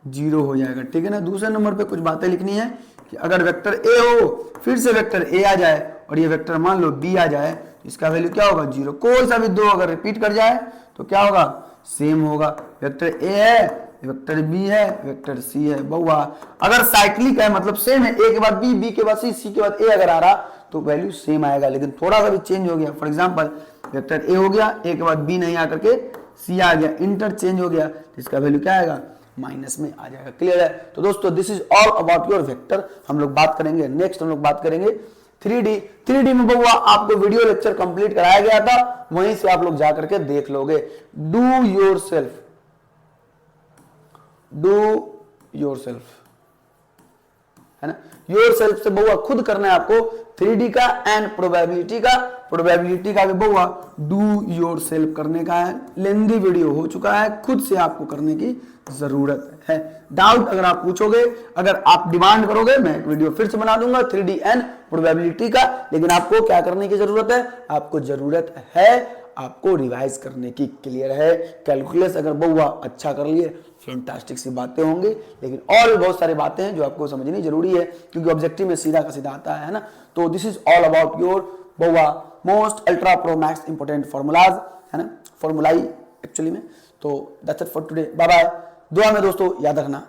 0 हो जाएगा। ठीक है ना? दूसरे नंबर पे कुछ बातें लिखनी है कि अगर वेक्टर a हो, फिर से वेक्टर a आ जाए और ये वेक्टर मान लो b आ जाए, इसका वैल्यू क्या होगा, 0। कोई सा भी दो अगर रिपीट कर जाए तो क्या होगा, सेम होगा। वेक्टर a है, वेक्टर b है, वेक्टर c है। बउआ अगर साइक्लिक है मतलब सेम है, a के बाद b, b के बाद c के बाद a अगर आ रहा तो वैल्यू सेम आएगा, लेकिन थोड़ा सा भी चेंज हो गया। फॉर एग्जांपल वेक्टर a हो गया, a के बाद b नहीं आकर के c आ गया, इंटरचेंज हो गया, इसका वैल्यू क्या आएगा, माइनस में आ जाएगा। क्लियर है? तो दोस्तों this is all about your vector. हम लोग बात करेंगे नेक्स्ट, हम लोग बात करेंगे 3D में बउआ आपको वीडियो लेक्चर कंप्लीट कराया गया था, वहीं से आप लोग जाकर के देख लोगे। डू योरसेल्फ है ना, योरसेल्फ से बउआ खुद करना है आपको 3D का एंड प्रोबेबिलिटी का भी बउआ डू योरसेल्फ करने का है। लेंदी वीडियो हो चुका है, खुद से आपको करने की जरूरत है। डाउट अगर आप पूछोगे, अगर आप डिमांड करोगे, मैं एक वीडियो फिर से बना दूंगा 3D एंड प्रोबेबिलिटी का। लेकिन आपको क्या करने की जरूरत है, आपको जरूरत है आपको रिवाइज करने की। क्लियर है? कैलकुलस अगर बउआ अच्छा कर लिए, फैंटास्टिक सी बातें होंगी, लेकिन और भी बहुत सारी बातें हैं जो आपको समझनी जरूरी है, क्योंकि ऑब्जेक्टिव में सीधा का सीधा आता है ना। तो this is all about your बउआ most ultra pro max important formulas है ना, फॉर्मूलाई एक्चुअली में। तो that's it for today, bye bye, दुआ में दोस्तों याद रखना।